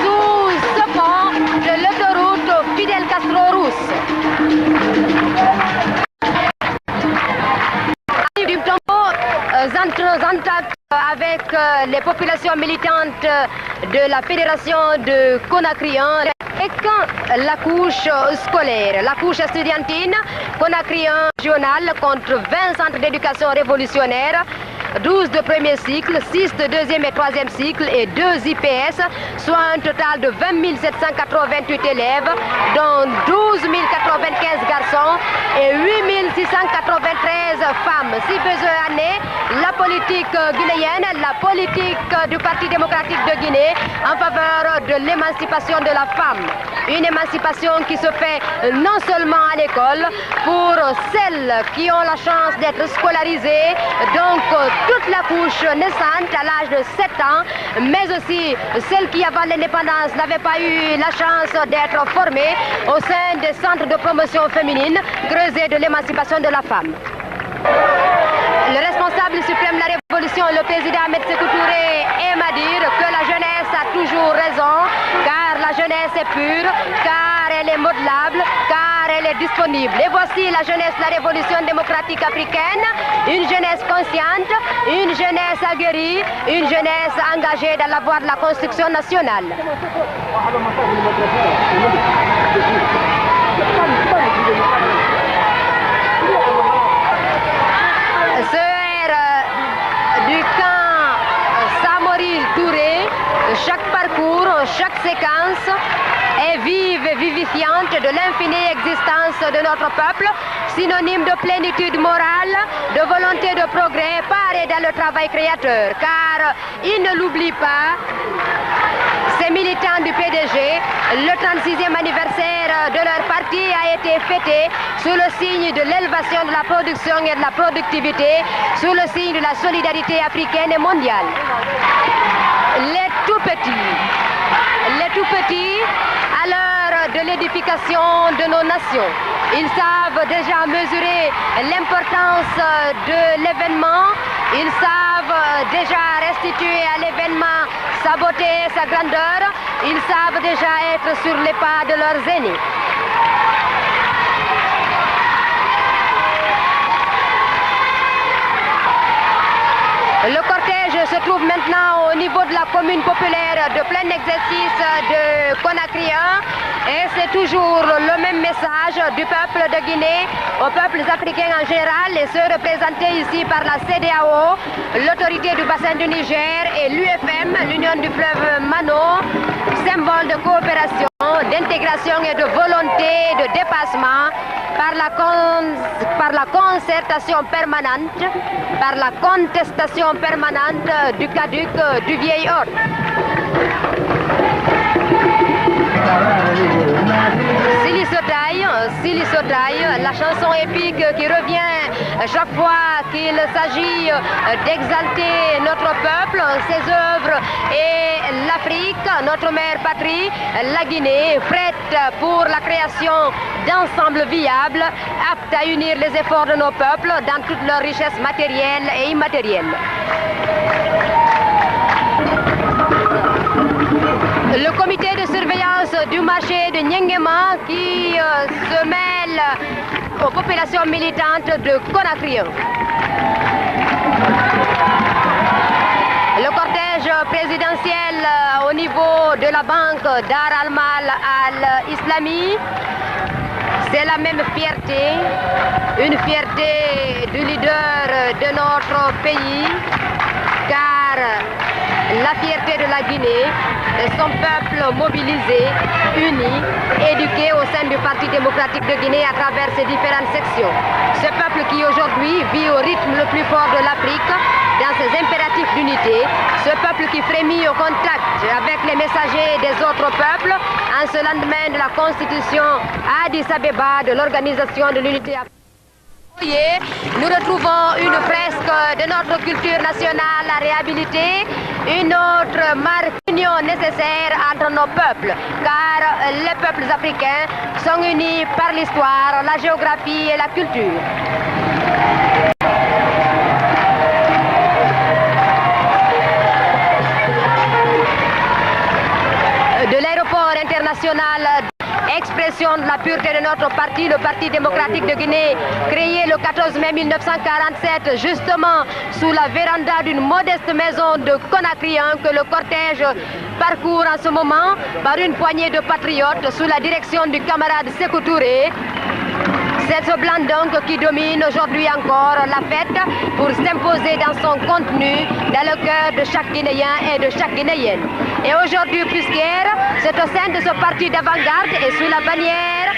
sous ce pont de l'autoroute Fidel Castro Rousse. Du tombeau, avec les populations militantes de la Fédération de Conakry, avec la couche scolaire, la couche estudiantine, Conakry régional contre 20 centres d'éducation révolutionnaire, 12 de premier cycle, 6 de deuxième et troisième cycle et 2 IPS, soit un total de 20 788 élèves, dont 12 095 garçons et 8 693 femmes. Si besoin en est, la politique guinéenne, la politique du Parti démocratique de Guinée en faveur de l'émancipation de la femme. Une émancipation qui se fait non seulement à l'école, pour celles qui ont la chance d'être scolarisées, donc toute la couche naissante à l'âge de 7 ans, mais aussi celles qui avant l'indépendance n'avaient pas eu la chance d'être formées au sein des centres de promotion féminine, creusés de l'émancipation de la femme. Le responsable suprême de la révolution, le président Ahmed Sékou Touré, aime à dire que la jeunesse a toujours raison, car la jeunesse est pure, car elle est modelable, car elle est disponible. Et voici la jeunesse de la révolution démocratique africaine, une jeunesse consciente, une jeunesse aguerrie, une jeunesse engagée dans la voie de la construction nationale. Du camp Samori Touré, chaque parcours, chaque séquence est vive et vivifiante de l'infinie existence de notre peuple, synonyme de plénitude morale, de volonté de progrès, paré dans le travail créateur, car il ne l'oublie pas. Ces militants du PDG, le 36e anniversaire de leur parti a été fêté sous le signe de l'élévation de la production et de la productivité, sous le signe de la solidarité africaine et mondiale. Les tout petits, à l'heure de l'édification de nos nations, ils savent déjà mesurer l'importance de l'événement, ils savent déjà restituer à l'événement sa beauté et sa grandeur, ils savent déjà être sur les pas de leurs aînés. Le cortège se trouve maintenant au niveau de la commune populaire de plein exercice de Conakry 1 et c'est toujours le même message du peuple de Guinée aux peuples africains en général et ceux représentés ici par la CEDEAO, l'autorité du bassin du Niger et l'UFM, l'Union du fleuve Mano, symbole de coopération, d'intégration et de volonté de dépassement par la concertation permanente, par la contestation permanente du caduc du vieil ordre. Sili Sotaï, la chanson épique qui revient chaque fois qu'il s'agit d'exalter notre peuple, ses œuvres et l'Afrique, notre mère patrie, la Guinée, prête pour la création d'ensembles viables, aptes à unir les efforts de nos peuples dans toutes leurs richesses matérielles et immatérielles. Le comité de surveillance du marché de Nyengema qui se mêle aux populations militantes de Conakry. Le cortège présidentiel au niveau de la banque Dar al-Mal al-Islami, c'est la même fierté, une fierté du leader de notre pays, car la fierté de la Guinée, son peuple mobilisé, uni, éduqué au sein du Parti démocratique de Guinée à travers ses différentes sections. Ce peuple qui aujourd'hui vit au rythme le plus fort de l'Afrique, dans ses impératifs d'unité, ce peuple qui frémit au contact avec les messagers des autres peuples, en ce lendemain de la Constitution à Addis Abeba de l'Organisation de l'Unité africaine. Nous retrouvons une fresque de notre culture nationale à réhabiliter, une autre marque d'union nécessaire entre nos peuples, car les peuples africains sont unis par l'histoire, la géographie et la culture. nationale, expression de la pureté de notre parti, le Parti démocratique de Guinée, créé le 14 mai 1947, justement sous la véranda d'une modeste maison de Conakry, que le cortège parcourt en ce moment par une poignée de patriotes sous la direction du camarade Sékou Touré. C'est ce blanc donc qui domine aujourd'hui encore la fête pour s'imposer dans son contenu, dans le cœur de chaque Guinéen et de chaque Guinéenne. Et aujourd'hui, plus qu'hier, c'est au sein de ce parti d'avant-garde et sous la bannière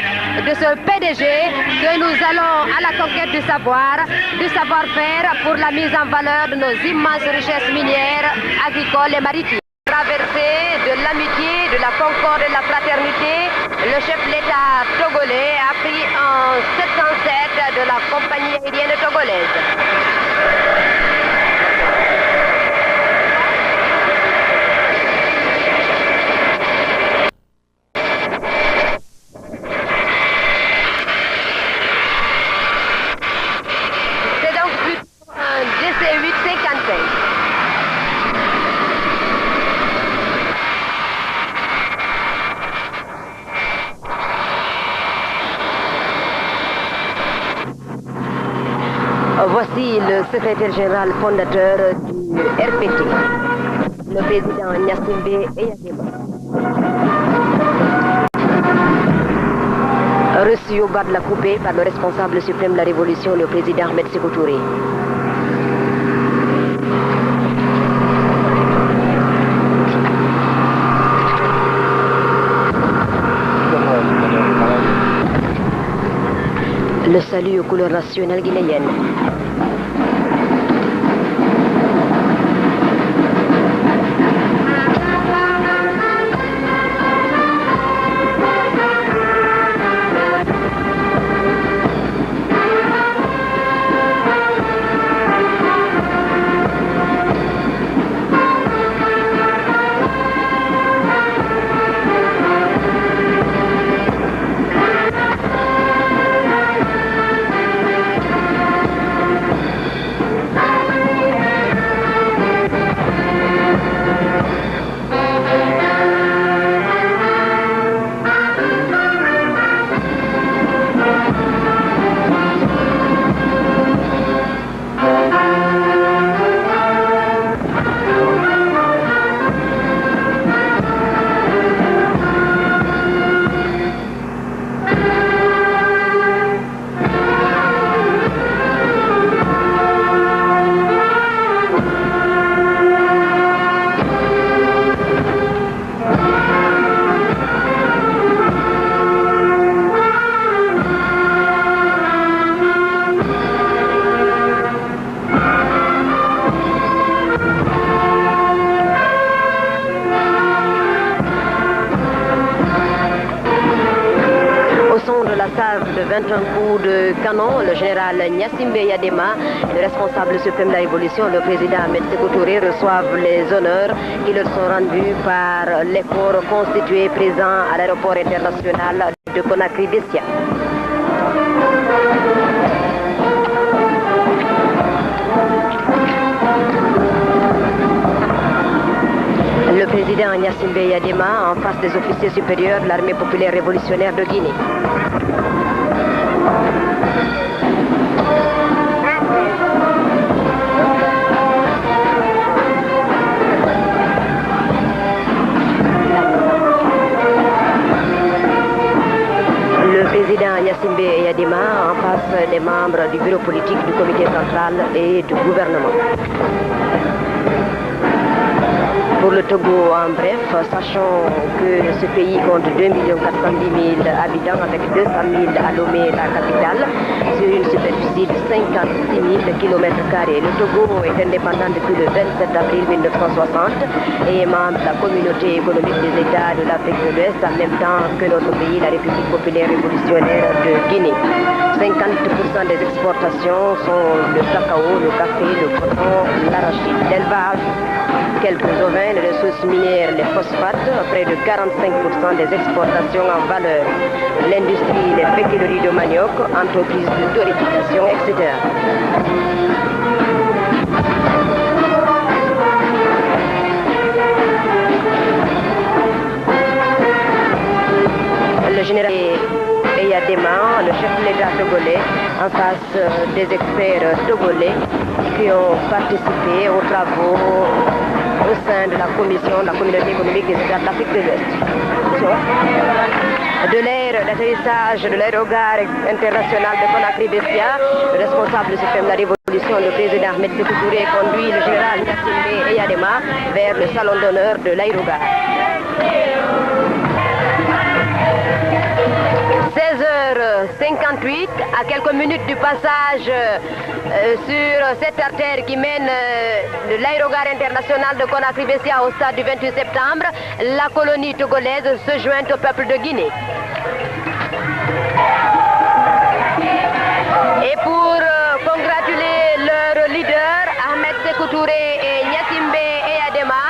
de ce PDG que nous allons à la conquête du savoir-faire pour la mise en valeur de nos immenses richesses minières, agricoles et maritimes. Traversée de l'amitié, de la concorde et de la fraternité, le chef de l'État togolais a pris en 707 de la compagnie aérienne togolaise. C'est donc plutôt un DC-855. Voici le secrétaire général fondateur du RPT, le président Gnassingbé Eyadema. Reçu au bas de la coupée par le responsable suprême de la Révolution, le président Ahmed Sékou Touré. Le salut aux couleurs nationales guinéennes. De 21 coups de canon, le général Gnassingbé Eyadema et le responsable suprême de la Révolution, le président Ahmed Sékou Touré, reçoivent les honneurs qui leur sont rendus par les corps constitués présents à l'aéroport international de Conakry-Bessia. Le président Gnassingbé Eyadema en face des officiers supérieurs de l'armée populaire révolutionnaire de Guinée. Le président Gnassingbé Eyadema en face des membres du bureau politique du comité central et du gouvernement. Pour le Togo, en bref, sachant que ce pays compte 2 410 000 habitants avec 200 000 à Lomé, la capitale, sur une superficie de 56 000 km². Le Togo est indépendant depuis le 27 avril 1960 et est membre de la communauté économique des États de l'Afrique de l'Ouest en même temps que notre pays, la République populaire révolutionnaire de Guinée. 50% des exportations sont le cacao, le café, le coton, l'arachide, l'élevage, quelques ovins, les ressources minières, les phosphates, près de 45% des exportations en valeur, l'industrie, les péculeries de manioc, entreprises de torréfication, etc. en face des experts togolais qui ont participé aux travaux au sein de la commission de la communauté économique des États de l'Afrique de l'Ouest. De l'air d'atterrissage de l'aérogare international de Conakry-Bestia, le responsable suprême de la révolution, le président Ahmed Sékou Touré, conduit le général Gnassingbé Eyadema vers le salon d'honneur de l'aérogare. 16h58, à quelques minutes du passage sur cette artère qui mène de l'aérogare international de Conakry-Bestia au stade du 28 septembre, la colonie togolaise se joint au peuple de Guinée. Et pour congratuler leur leader, Ahmed Sékou Touré et Gnassingbé Eyadema,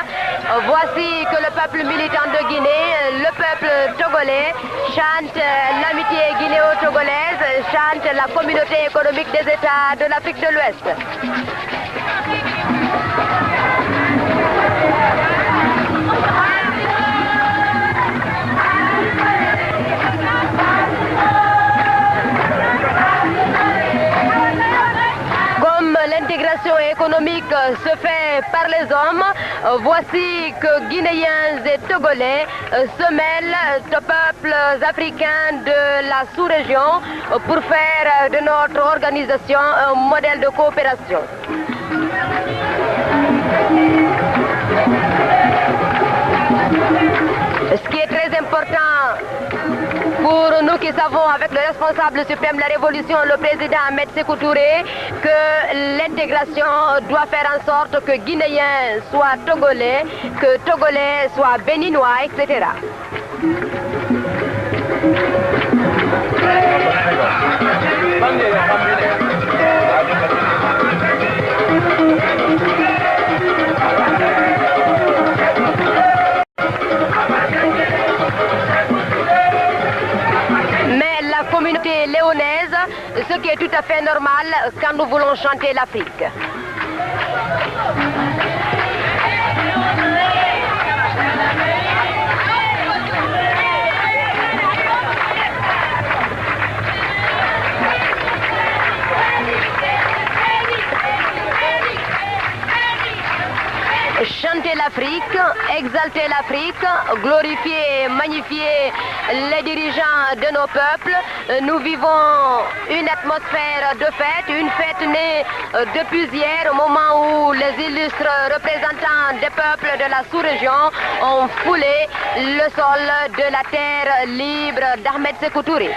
voici que le peuple militant de Guinée, le peuple togolais, chante l'amitié guinéo-togolaise, chante la communauté économique des États de l'Afrique de l'Ouest. L'intégration économique se fait par les hommes. Voici que Guinéens et Togolais se mêlent aux peuples africains de la sous-région pour faire de notre organisation un modèle de coopération. Ce qui est très important pour nous qui savons avec le responsable suprême de la révolution, le président Ahmed Sékou Touré, que l'intégration doit faire en sorte que Guinéens soient Togolais, que Togolais soient Béninois, etc. Communauté léonaise, ce qui est tout à fait normal quand nous voulons chanter l'Afrique. Chanter l'Afrique, exalter l'Afrique, glorifier, magnifier les dirigeants de nos peuples. Nous vivons une atmosphère de fête, une fête née depuis hier, au moment où les illustres représentants des peuples de la sous-région ont foulé le sol de la terre libre d'Ahmed Sékou Touré.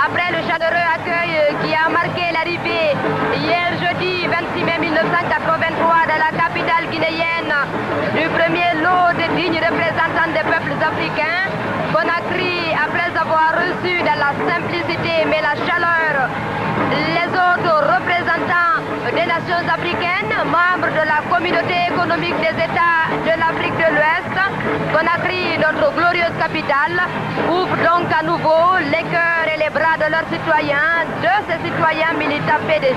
Après le chaleureux accueil qui a marqué l'arrivée hier jeudi 26 mai 1983 dans la capitale guinéenne du premier lot de dignes représentants des peuples africains, Conakry, après avoir reçu dans la simplicité mais la chaleur les autres représentants des nations africaines, membres de la communauté économique des États de l'Afrique de l'Ouest, Conakry, notre glorieuse capitale, ouvre donc à nouveau les cœurs et les bras de leurs citoyens, de ces citoyens militants PDG.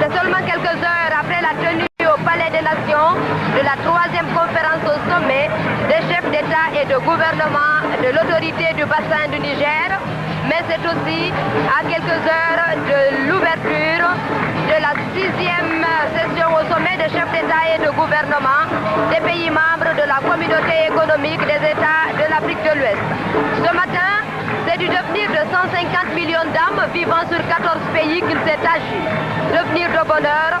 C'est seulement quelques heures après la tenue au Palais des Nations de la 3e conférence au sommet des chefs d'État et de gouvernement de l'autorité du bassin du Niger, mais c'est aussi à quelques heures de l'ouverture de la 6e session au sommet des chefs d'État et de gouvernement des pays membres de la communauté économique des États de l'Afrique de l'Ouest. Ce matin, c'est du devenir de 150 millions d'âmes vivant sur 14 pays qu'il s'est agi. Devenir de bonheur,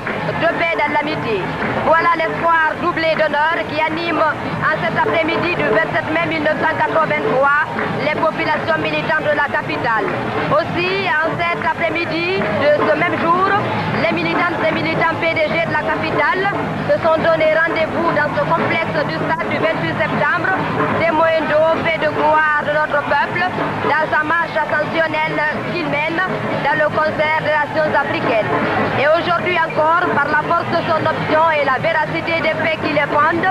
de paix dans l'amitié. Voilà l'espoir doublé d'honneur qui anime en cet après-midi du 27 mai 1983 les populations militantes de la capitale. Aussi, en cet après-midi de ce même jour, les militantes et militants PDG de la capitale se sont donné rendez-vous dans ce complexe du stade du 28 septembre, témoins d'eau, fait de gloire de notre peuple, dans sa marche ascensionnelle qu'il mène dans le concert des nations africaines. Et aujourd'hui encore, par la force de son option et la véracité des faits qui les fondent,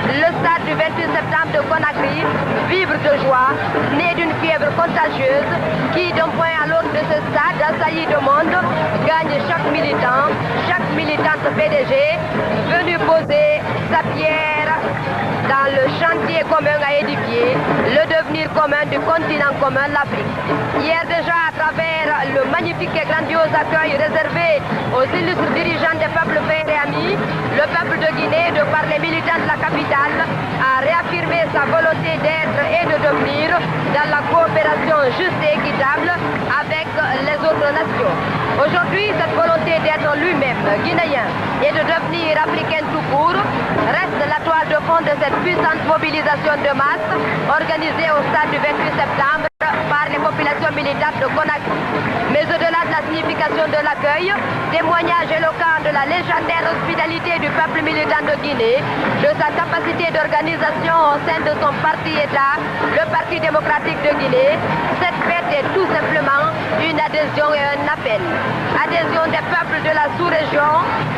le stade du 28 septembre de Conakry vibre de joie, né d'une fièvre contagieuse qui, d'un point à l'autre de ce stade assailli de monde, gagne chaque militant, chaque militante PDG venu poser sa pierre dans le chantier commun à édifier, le devenir commun du continent commun, l'Afrique. Hier déjà, à travers le magnifique et grandiose accueil réservé aux illustres dirigeants des peuples frères et amis, le peuple de Guinée, de par les militants de la capitale, a réaffirmé sa volonté d'être et de devenir dans la coopération juste et équitable avec les autres nations. Aujourd'hui, cette volonté d'être lui-même guinéen et de devenir africain tout court reste la toile de fond de cette puissante mobilisation de masse organisée au stade du 28 septembre par les populations militantes de Conakry. Mais au-delà de la signification de l'accueil, témoignage éloquent de la légendaire hospitalité du peuple militant de Guinée, de sa capacité d'organisation au sein de son parti-État, le Parti démocratique de Guinée, cette fête est tout simplement une adhésion et un appel. Adhésion des peuples de la sous-région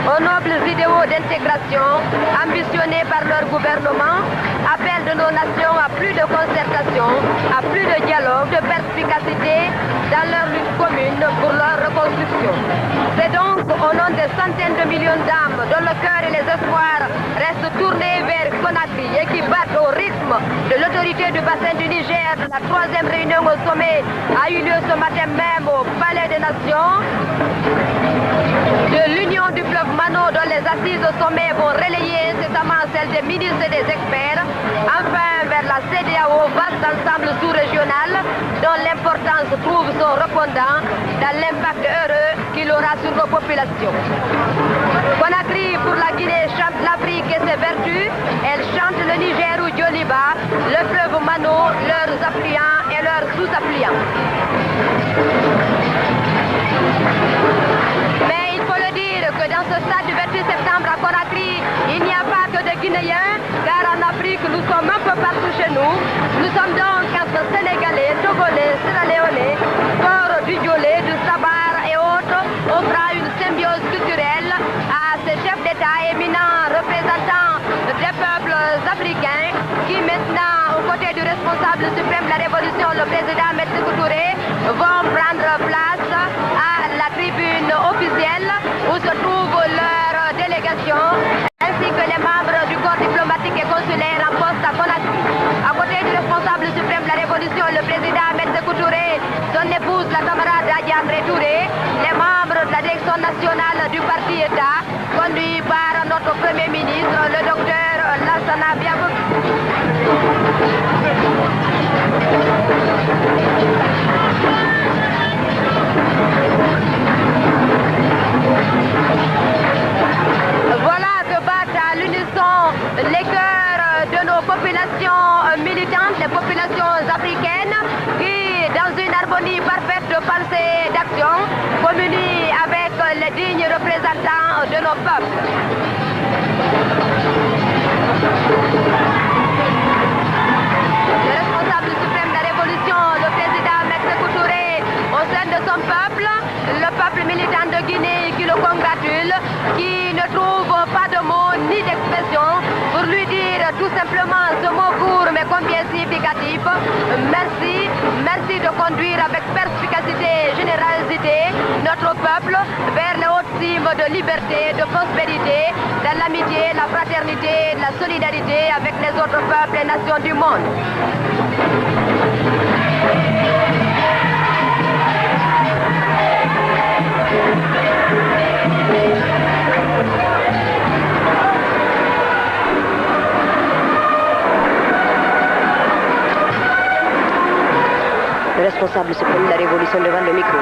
aux nobles idéaux d'intégration ambitionnés par leur gouvernement, appel de nos nations à plus de concertation, à plus de dialogue, de perspicacité dans leur lutte commune pour leur reconstruction. C'est donc au nom des centaines de millions d'âmes dont le cœur et les espoirs restent tournés vers Conakry et qui battent au rythme de l'autorité du bassin du Niger, de la 3e réunion au sommet a eu lieu ce matin même au Palais des Nations, de l'Union du fleuve Mano dont les assises au sommet vont relayer incessamment celles des ministres et des experts, enfin vers la CEDEAO, vaste ensemble sous-régional dont l'importance trouve son répondant dans l'impact heureux qu'il aura sur nos populations. Conakry pour la Guinée chante l'Afrique et ses vertus, elle chante le Niger ou Djoliba, le fleuve Mano, leurs affluents et leurs sous-affluents. Mais il faut le dire que dans ce stade du 28 septembre à Conakry, il n'y a pas que des Guinéens, car en Afrique, nous sommes un peu partout chez nous. Nous sommes donc entre Sénégalais, Togolais, Sierra-Léonais, Fort du Djolé, du Sabar et autres, offrant une symbiose culturelle à ces chefs d'État éminents représentants des peuples africains qui maintenant, aux côtés du responsable suprême de la Révolution, le président Ahmed Sékou Touré, vont prendre place à la tribune officielle où se trouve leur délégation ainsi que les membres du corps diplomatique et consulaire en poste à Conakry. À côté du responsable suprême de la Révolution, le président Ahmed Sékou Touré, son épouse, la camarade Adja André Touré, les membres de la direction nationale du parti-État, conduit par notre Premier ministre, le docteur Lassana Biabouk. Voilà que battent à l'unisson les cœurs de nos populations militantes, les populations africaines, qui, dans une harmonie parfaite de pensée et d'action, communient avec les dignes représentants de nos peuples. Le responsable suprême de la Révolution, le président Ahmed Sékou Touré, au sein de son peuple, le peuple militant de Guinée qui le congratule, qui ne trouve pas de mots ni d'expression pour lui dire tout simplement ce mot court mais combien significatif. Merci, merci de conduire avec perspicacité et générosité notre peuple vers les hautes cimes de liberté, de prospérité, dans l'amitié, la fraternité, la solidarité avec les autres peuples et nations du monde. Le responsable suprême de la Révolution devant le micro.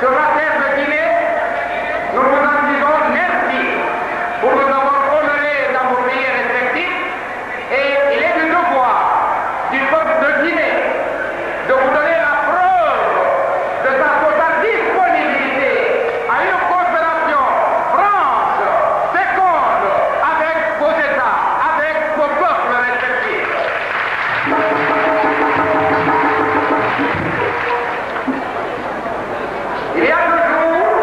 sur la terre de Guinée, nous vous en disons merci pour nous avoir honorés dans vos pays respectifs et il est du devoir du peuple de Guinée de vous donner la preuve de sa totale disponibilité à une coopération franche, féconde avec vos États, avec vos peuples respectifs. Il y a 2 jours,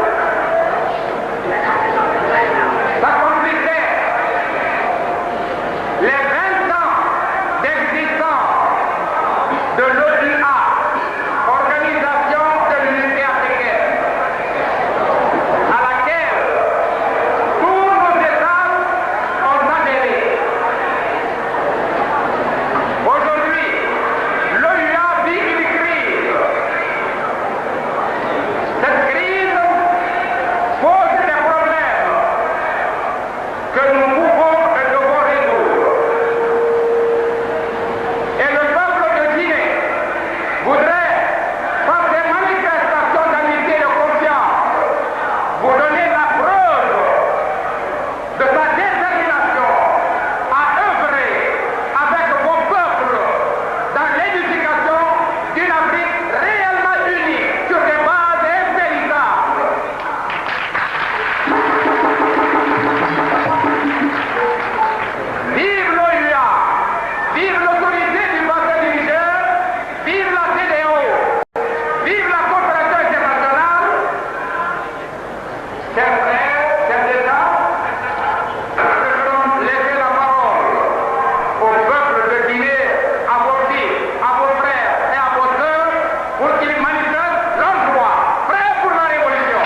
s'accomplissait les 20 ans d'existence de l'OUA, Organisation de l'Unité africaine, à laquelle tous nos États ont adhéré. Aujourd'hui, l'OUA vit une crise. Cette crise pose des problèmes que nous pouvons et devons résoudre. Et le peuple de Guinée voudrait, par des manifestations d'amitié et de confiance, vous donner la preuve de sa détermination à œuvrer avec vos peuples dans l'édification d'une Afrique réellement unie sur des bases impérissables. Vive l'OUA, vive l'autorité du bassin du Niger, vive la CEDEAO, vive la coopération internationale. Chers frères, chers États, nous allons laisser la parole au peuple de Guinée, à vos fils, à vos frères et à vos sœurs, pour qu'ils manifestent leur droit, prêts pour la révolution.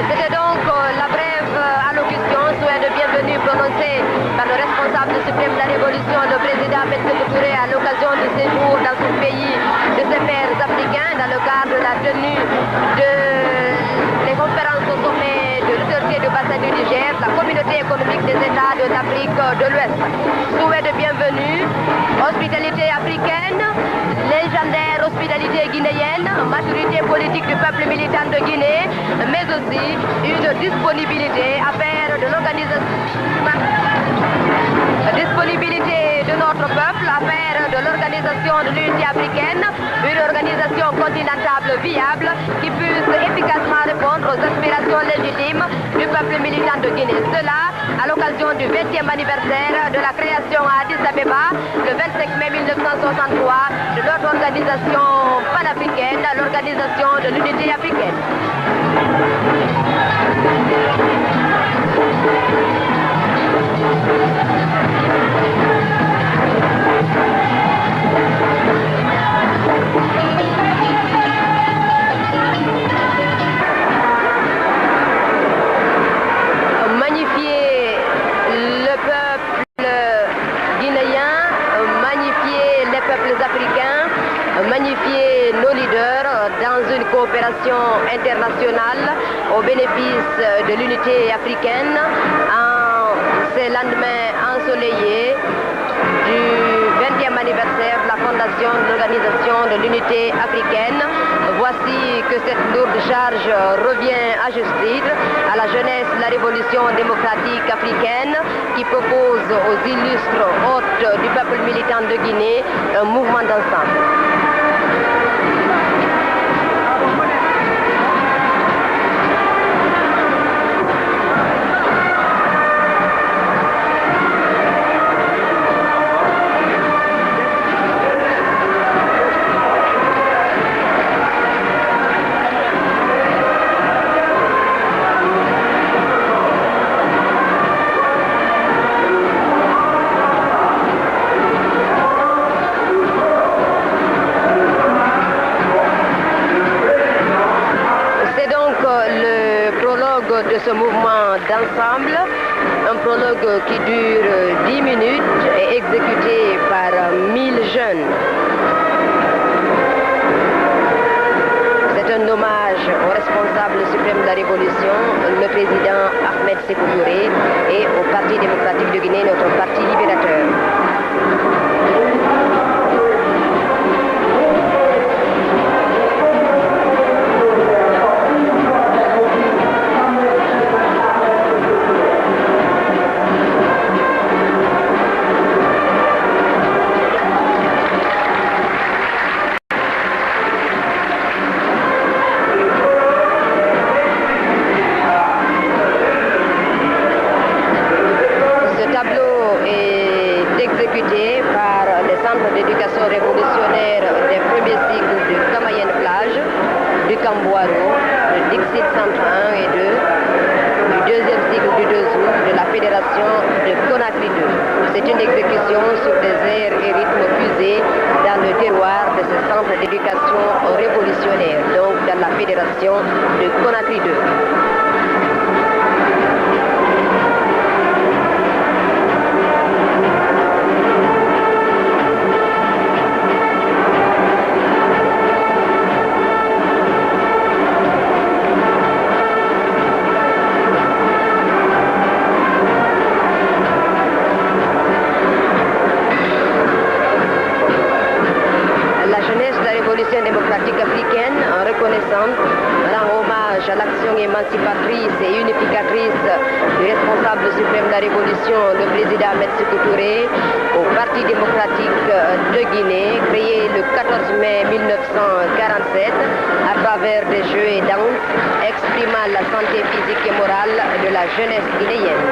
C'était donc la brève allocution, souhait de bienvenue prononcée par le responsable suprême de la Révolution, le président Ahmed Sékou Touré, à l'occasion du séjour dans son pays de ses pairs africains, dans le cadre de la tenue des conférences au sommet de l'autorité du bassin du Niger, la communauté économique des États de l'Afrique de l'Ouest. Souhait de bienvenue, hospitalité africaine, légendaire hospitalité guinéenne, maturité politique du peuple militant de Guinée, mais aussi une disponibilité à faire de disponibilité de notre peuple à faire de l'organisation de l'unité africaine une organisation continentale viable qui puisse efficacement répondre aux aspirations légitimes du peuple militant de Guinée. Cela à l'occasion du 20e anniversaire de la création à Addis Abeba le 25 mai 1963 de notre organisation panafricaine, l'organisation de l'unité africaine. Magnifier le peuple guinéen, magnifier les peuples africains, magnifier nos leaders dans une coopération internationale au bénéfice de l'unité africaine en ces lendemains ensoleillés du 20e anniversaire de la fondation de l'Organisation de l'Unité africaine. Voici que cette lourde charge revient à juste titre à la jeunesse de la révolution démocratique africaine qui propose aux illustres hôtes du peuple militant de Guinée un mouvement d'ensemble. De ce mouvement d'ensemble, un prologue qui dure 10 minutes et exécuté par 1000 jeunes. C'est un hommage au responsable suprême de la Révolution, le président Ahmed Sékou Touré, et au Parti démocratique de Guinée, notre parti libérateur. De Conakry 2. La jeunesse de la Révolution démocratique africaine, reconnaissante, rend hommage à l'action émancipatrice et unificatrice du responsable suprême de la Révolution, le président Ahmed Sékou Touré, au Parti démocratique de Guinée, créé le 14 mai 1947 à travers des jeux et danses, exprimant la santé physique et morale de la jeunesse guinéenne.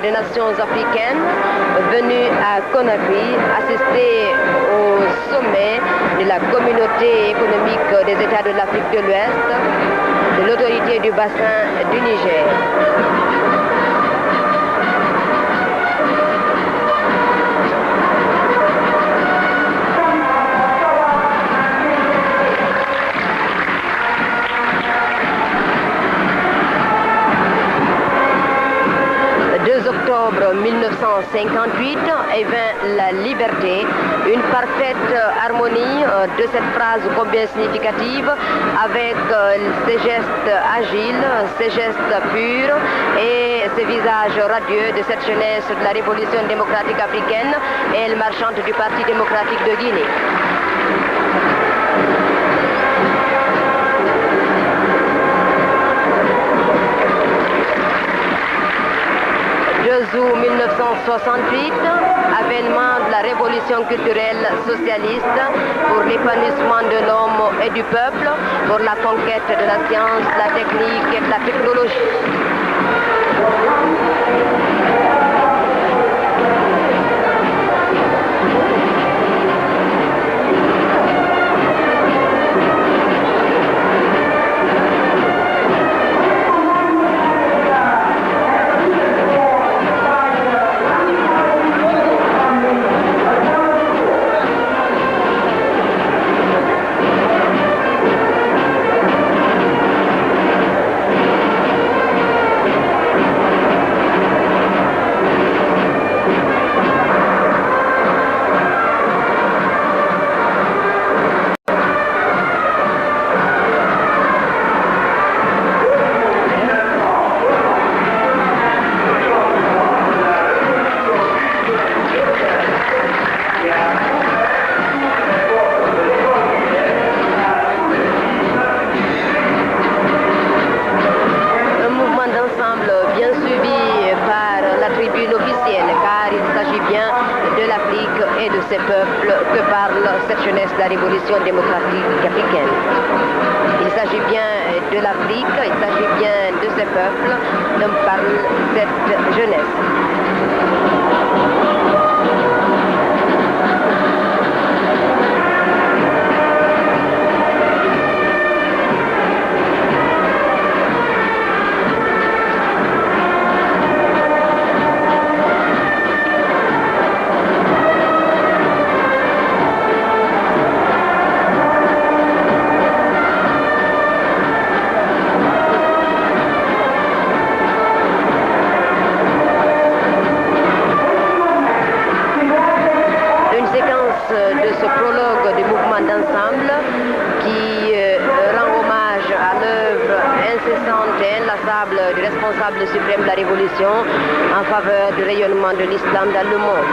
Des nations africaines venus à Conakry assister au sommet de la communauté économique des États de l'Afrique de l'Ouest, de l'autorité du bassin du Niger. Octobre 1958 et vint la liberté, une parfaite harmonie de cette phrase combien significative avec ces gestes agiles, ces gestes purs et ces visages radieux de cette jeunesse de la Révolution démocratique africaine, aile marchande du Parti démocratique de Guinée. 2 août 1968, avènement de la révolution culturelle socialiste pour l'épanouissement de l'homme et du peuple, pour la conquête de la science, de la technique et de la technologie. Ces peuples que parle cette jeunesse de la révolution démocratique africaine. Il s'agit bien de l'Afrique, il s'agit bien de ces peuples dont parle cette jeunesse. intraçable du responsable suprême de la Révolution en faveur du rayonnement de l'islam dans le monde.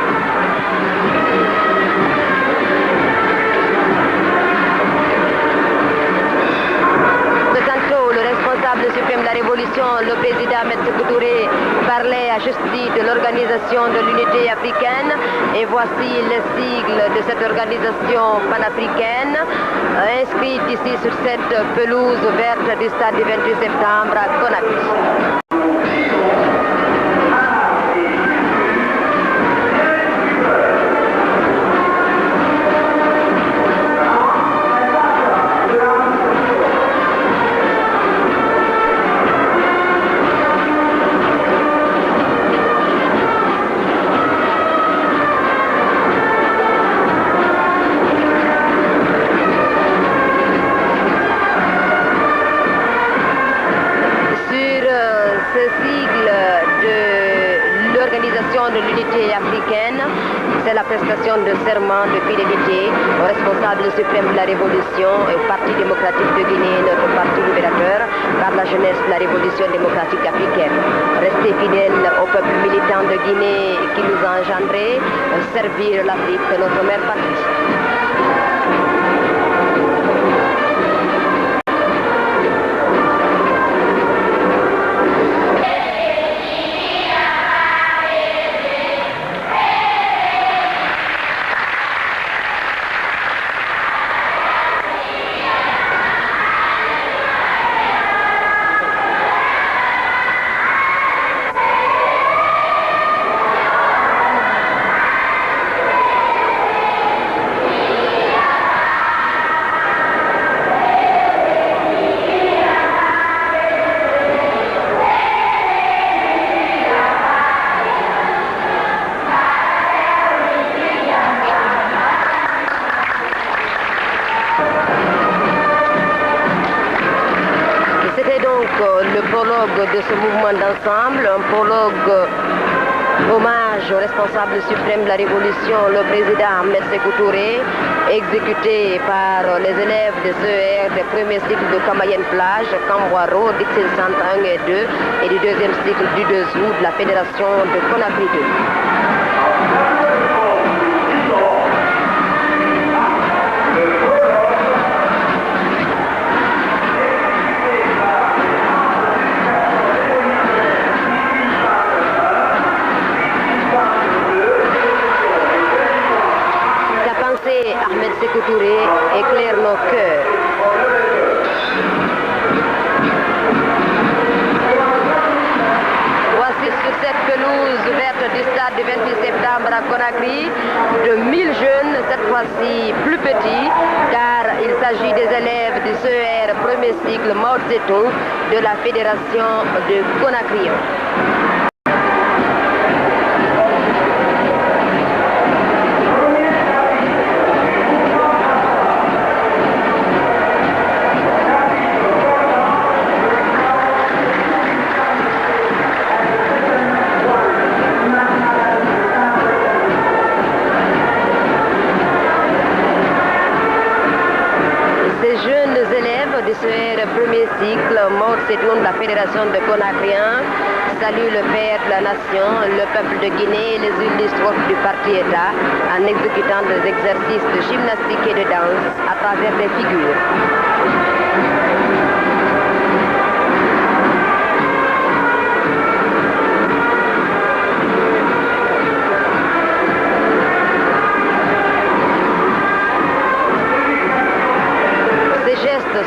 Tantôt, le responsable suprême de la Révolution, le président Ahmed Sékou Touré, parlait à juste titre de l'Organisation de l'Unité africaine. Et voici les sigles de cette organisation panafricaine, inscrite ici sur cette pelouse verte du stade du 28 septembre à Conakry. De l'unité africaine, c'est la prestation de serment de fidélité au responsable suprême de la Révolution et au Parti démocratique de Guinée, notre parti libérateur, par la jeunesse de la Révolution démocratique africaine. Rester fidèle au peuple militant de Guinée qui nous a engendrés, servir l'Afrique, notre mère patrie. Le prologue de ce mouvement d'ensemble, un prologue hommage au responsable suprême de la Révolution, le président Ahmed Sékou Touré, exécuté par les élèves de CER des premiers cycles de Camayen Plage, Camboiro, Dixil Centre 1 et 2 et du deuxième cycle du 2 août de la Fédération de Conakry 2. Ahmed Sékou Touré éclaire nos cœurs. Voici sur cette pelouse verte du stade du 28 septembre à Conakry de 1000 jeunes, cette fois-ci plus petits, car il s'agit des élèves du CER premier cycle Mao Tse-tung de la Fédération de Conakry. Premier cycle, Mao Tse-tung de la Fédération de Conakry salue le père de la nation, le peuple de Guinée et les illustres du parti-État en exécutant des exercices de gymnastique et de danse à travers des figures.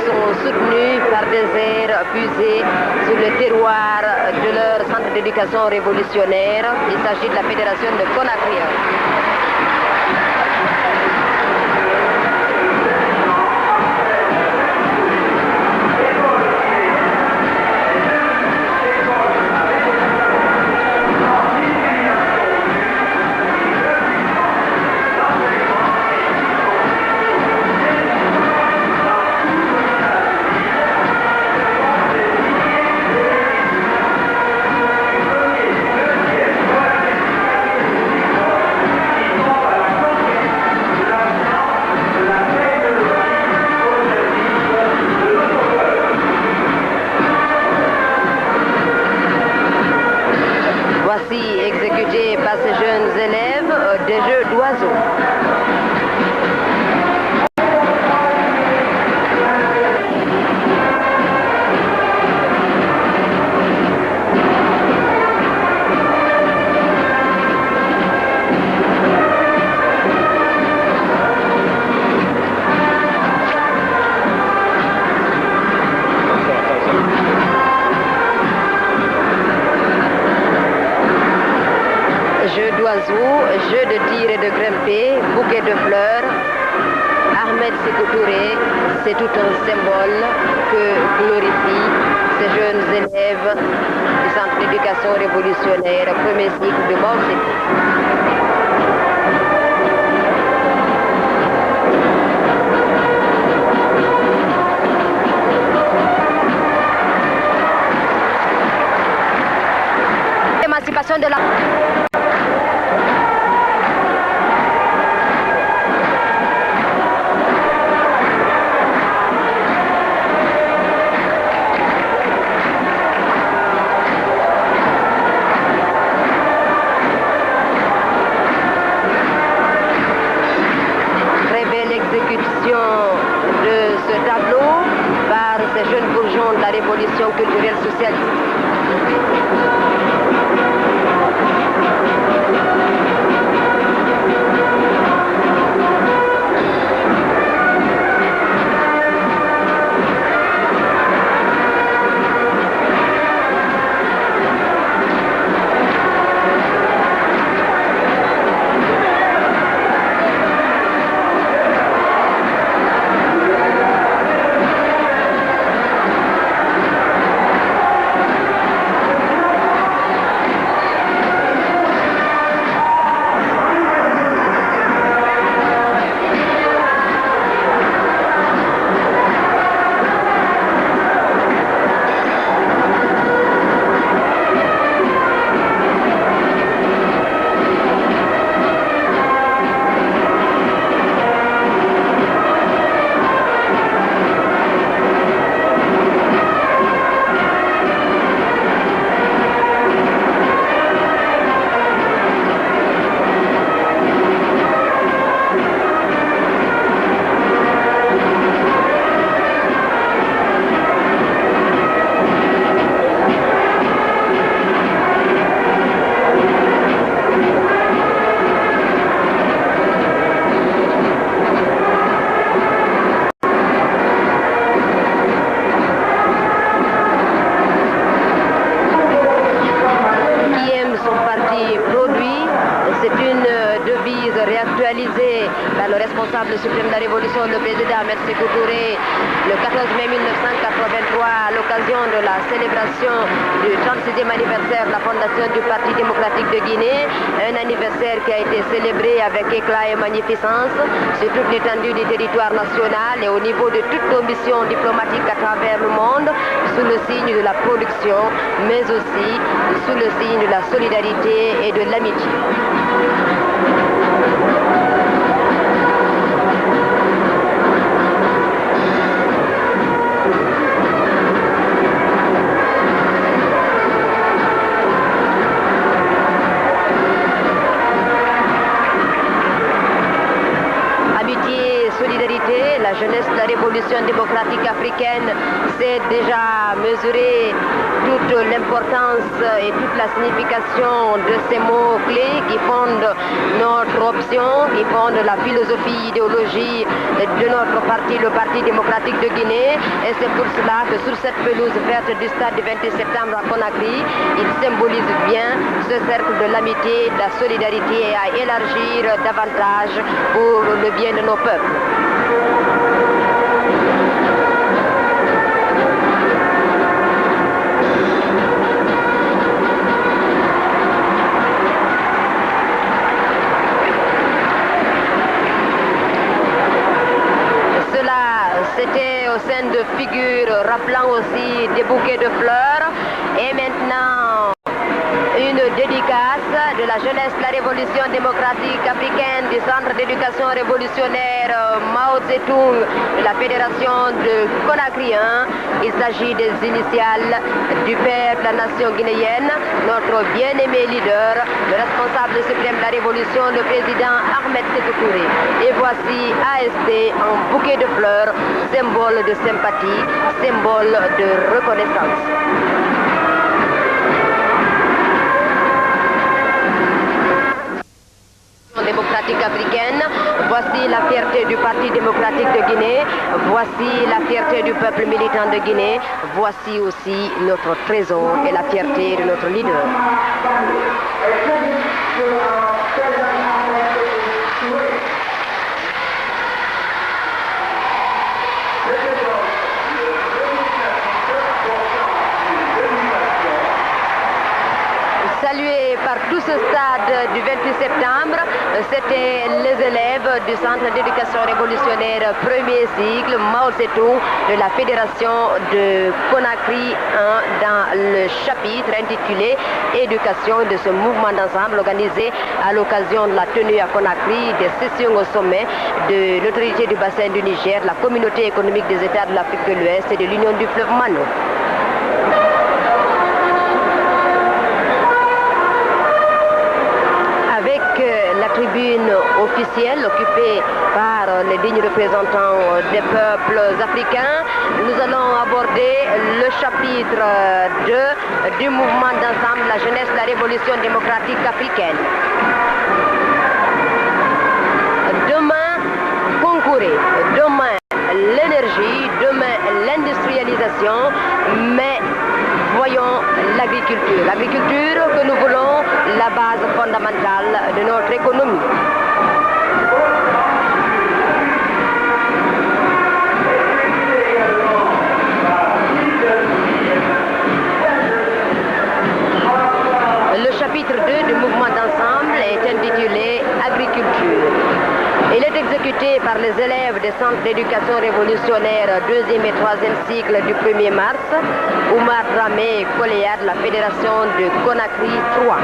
Sont soutenus par des airs puisés sur le terroir de leur centre d'éducation révolutionnaire. Il s'agit de la Fédération de Conakry. Voici exécutés par ces jeunes élèves des jeux d'oiseaux. Jeu de tir et de grimper, bouquet de fleurs. Ahmed Sékou Touré, c'est tout un symbole que glorifient ces jeunes élèves du centre d'éducation révolutionnaire, premier cycle de Baossé. Émancipation de la... de la révolution culturelle socialiste. Par le responsable suprême de la révolution, le président Ahmed Sékou Touré, le 14 mai 1983, à l'occasion de la célébration du 36e anniversaire de la fondation du Parti démocratique de Guinée, un anniversaire qui a été célébré avec éclat et magnificence sur toute l'étendue du territoire national et au niveau de toutes nos missions diplomatiques à travers le monde, sous le signe de la production, mais aussi sous le signe de la solidarité et de l'amitié. Solidarité, la jeunesse de la révolution démocratique africaine s'est déjà mesuré toute l'importance et toute la signification de ces mots-clés qui fondent notre option, qui fondent la philosophie, idéologie de notre parti, le Parti démocratique de Guinée. Et c'est pour cela que sur cette pelouse verte du stade du 28 septembre à Conakry, il symbolise bien ce cercle de l'amitié, de la solidarité à élargir davantage pour le bien de nos peuples. C'était au sein de figures rappelant aussi des bouquets de fleurs et maintenant une dédicace de la jeunesse de la Révolution démocratique africaine, du Centre d'éducation révolutionnaire Mao Tse-tung, de la Fédération de Conakry 1. Il s'agit des initiales du père de la nation guinéenne, notre bien-aimé leader, le responsable suprême de la Révolution, le président Ahmed Sékou Touré. Et voici AST en bouquet de fleurs, symbole de sympathie, symbole de reconnaissance. Démocratique africaine, voici la fierté du Parti démocratique de Guinée, voici la fierté du peuple militant de Guinée, voici aussi notre trésor et la fierté de notre leader. Salué par tout ce stade du 28 septembre, c'était les élèves du Centre d'éducation révolutionnaire premier cycle Mao Tse-tung de la Fédération de Conakry 1 dans le chapitre intitulé Éducation de ce mouvement d'ensemble organisé à l'occasion de la tenue à Conakry des sessions au sommet de l'autorité du bassin du Niger, de la communauté économique des États de l'Afrique de l'Ouest et de l'Union du fleuve Mano. La tribune officielle occupée par les dignes représentants des peuples africains, nous allons aborder le chapitre 2 du mouvement d'ensemble la jeunesse de la Révolution démocratique africaine. Demain, concourir, demain l'énergie, demain l'industrialisation, mais voyons l'agriculture. L'agriculture que nous voulons, la base fondamentale de notre économie. Le chapitre 2 du mouvement d'ensemble est intitulé Agriculture. Il est exécuté par les élèves des centres d'éducation révolutionnaire 2e et 3e cycle du 1er mars, Oumar Dramé Koléa de la Fédération de Conakry 3.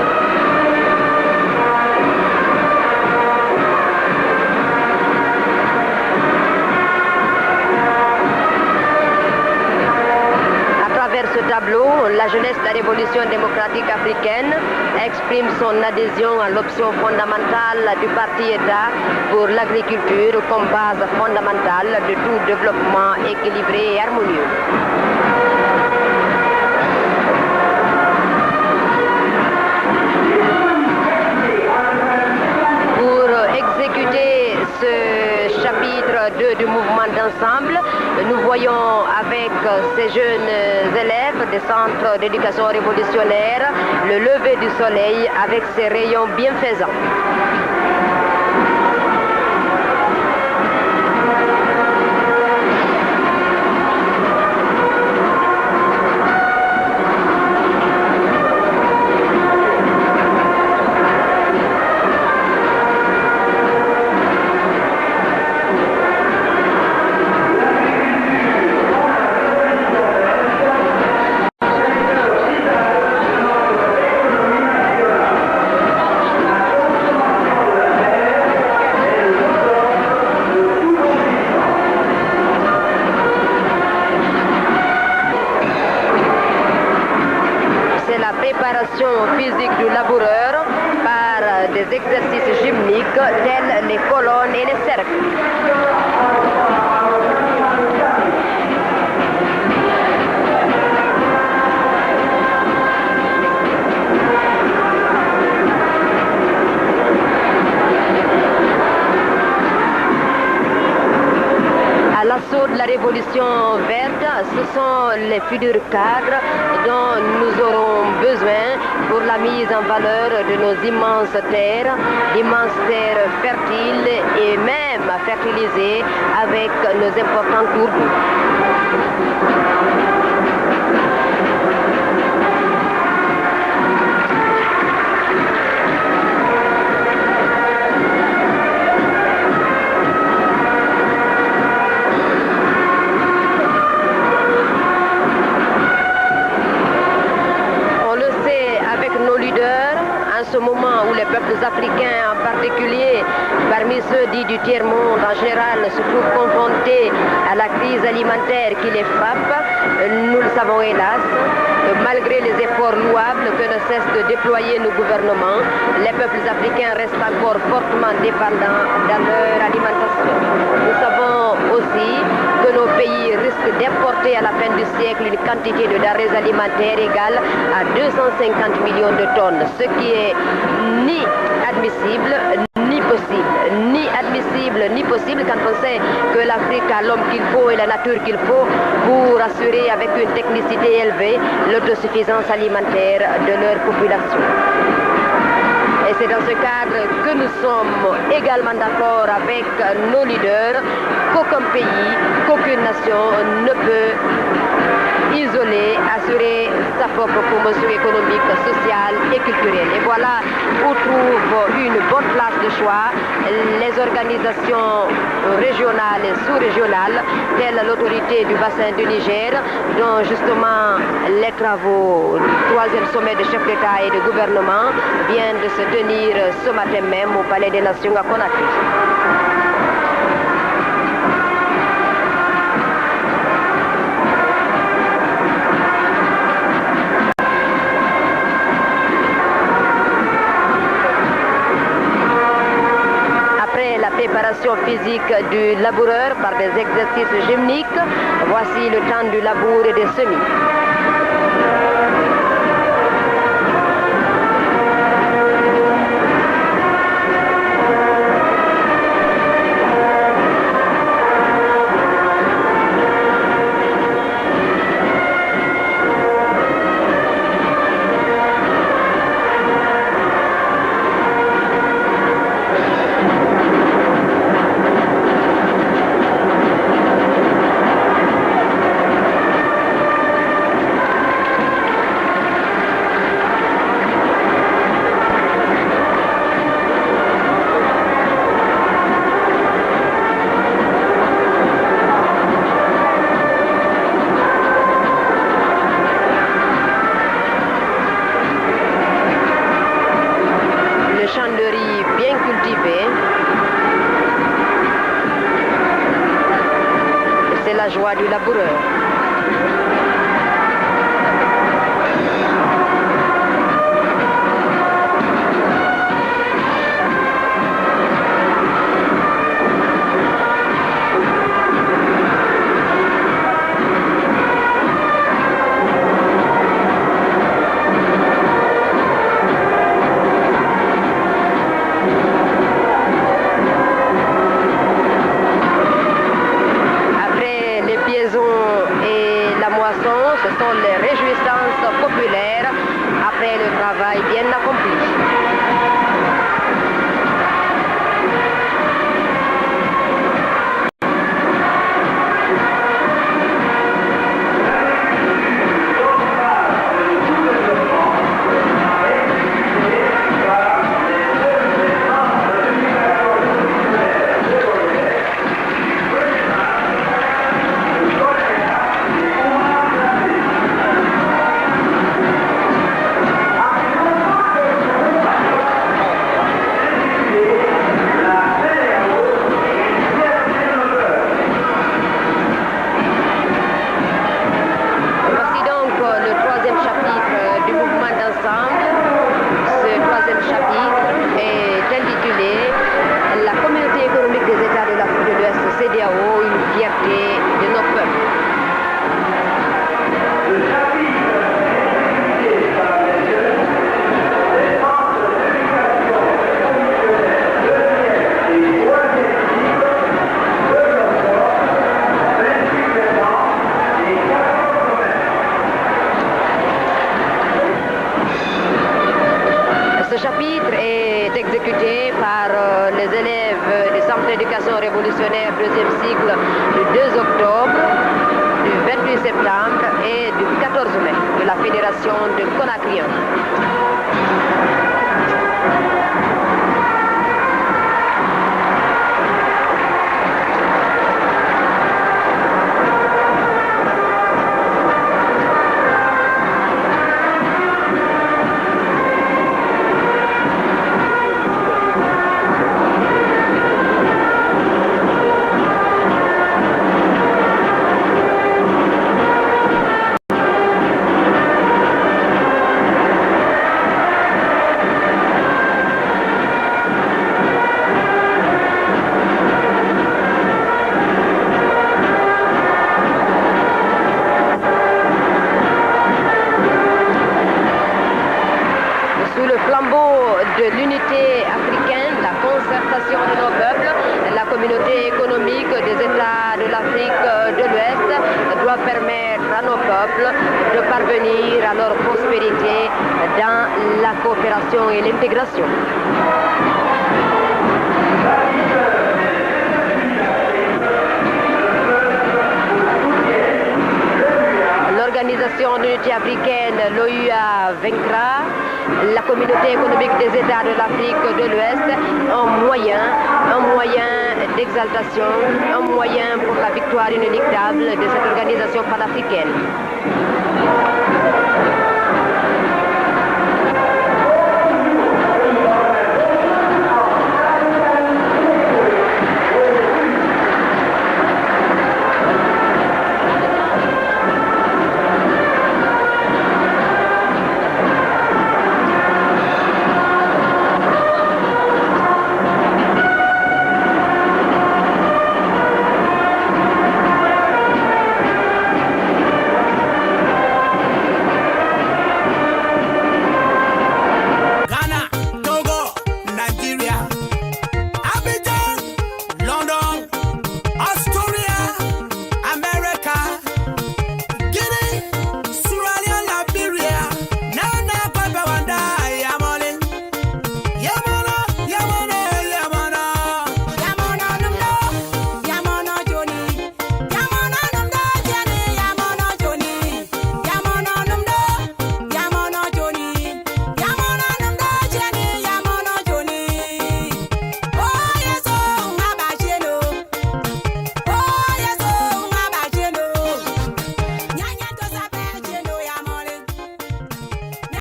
Ce tableau, la jeunesse de la Révolution démocratique africaine exprime son adhésion à l'option fondamentale du Parti-État pour l'agriculture comme base fondamentale de tout développement équilibré et harmonieux. Pour exécuter ce chapitre 2 du mouvement d'ensemble, nous voyons avec ces jeunes élèves des centres d'éducation révolutionnaire le lever du soleil avec ses rayons bienfaisants. Physique du laboureur par des exercices gymniques tels les colonnes et les cercles. À l'assaut de la révolution verte, ce sont les futurs cadres dont nous aurons besoin pour la mise en valeur de nos immenses terres fertiles et même fertilisées avec nos importants cours d'eau. On le sait avec nos leaders, ce moment où les peuples africains en particulier, parmi ceux dits du tiers-monde en général, se trouvent confrontés à la crise alimentaire qui les frappe, nous le savons hélas, malgré les efforts louables que ne cessent de déployer nos gouvernements, les peuples africains restent encore fortement dépendants dans leur alimentation. Nous savons aussi que nos pays risquent d'importer à la fin du siècle une quantité de denrées alimentaires égale à 250 millions de tonnes, ce qui est ni admissible ni possible. Ni admissible ni possible quand on sait que l'Afrique a l'homme qu'il faut et la nature qu'il faut pour assurer avec une technicité élevée l'autosuffisance alimentaire de leur population. Et c'est dans ce cadre que nous sommes également d'accord avec nos leaders qu'aucun pays, qu'aucune nation ne peut isoler, assurer sa propre promotion économique, sociale et culturelle. Et voilà où trouve une bonne place de choix les organisations régionales et sous-régionales, telles l'autorité du bassin du Niger, dont justement les travaux du 3e sommet de chefs d'État et de gouvernement viennent de se tenir ce matin même au Palais des Nations à Conakry. Préparation physique du laboureur par des exercices gymniques. Voici le temps du labour et des semis. La joie du laboureur. Ce sont les réjouissances populaires après le travail bien accompli. les élèves du Centre d'éducation révolutionnaire 2e cycle du 2 octobre, du 28 septembre et du 14 mai de la Fédération de Conakry. l'unité africaine, la concertation de nos peuples, la communauté économique des États de l'Afrique de l'Ouest doit permettre à nos peuples de parvenir à leur prospérité dans la coopération et l'intégration. L'Organisation d'unité africaine, l'OUA, vaincra. La communauté économique des États de l'Afrique de l'Ouest, un moyen d'exaltation, un moyen pour la victoire inéluctable de cette organisation panafricaine.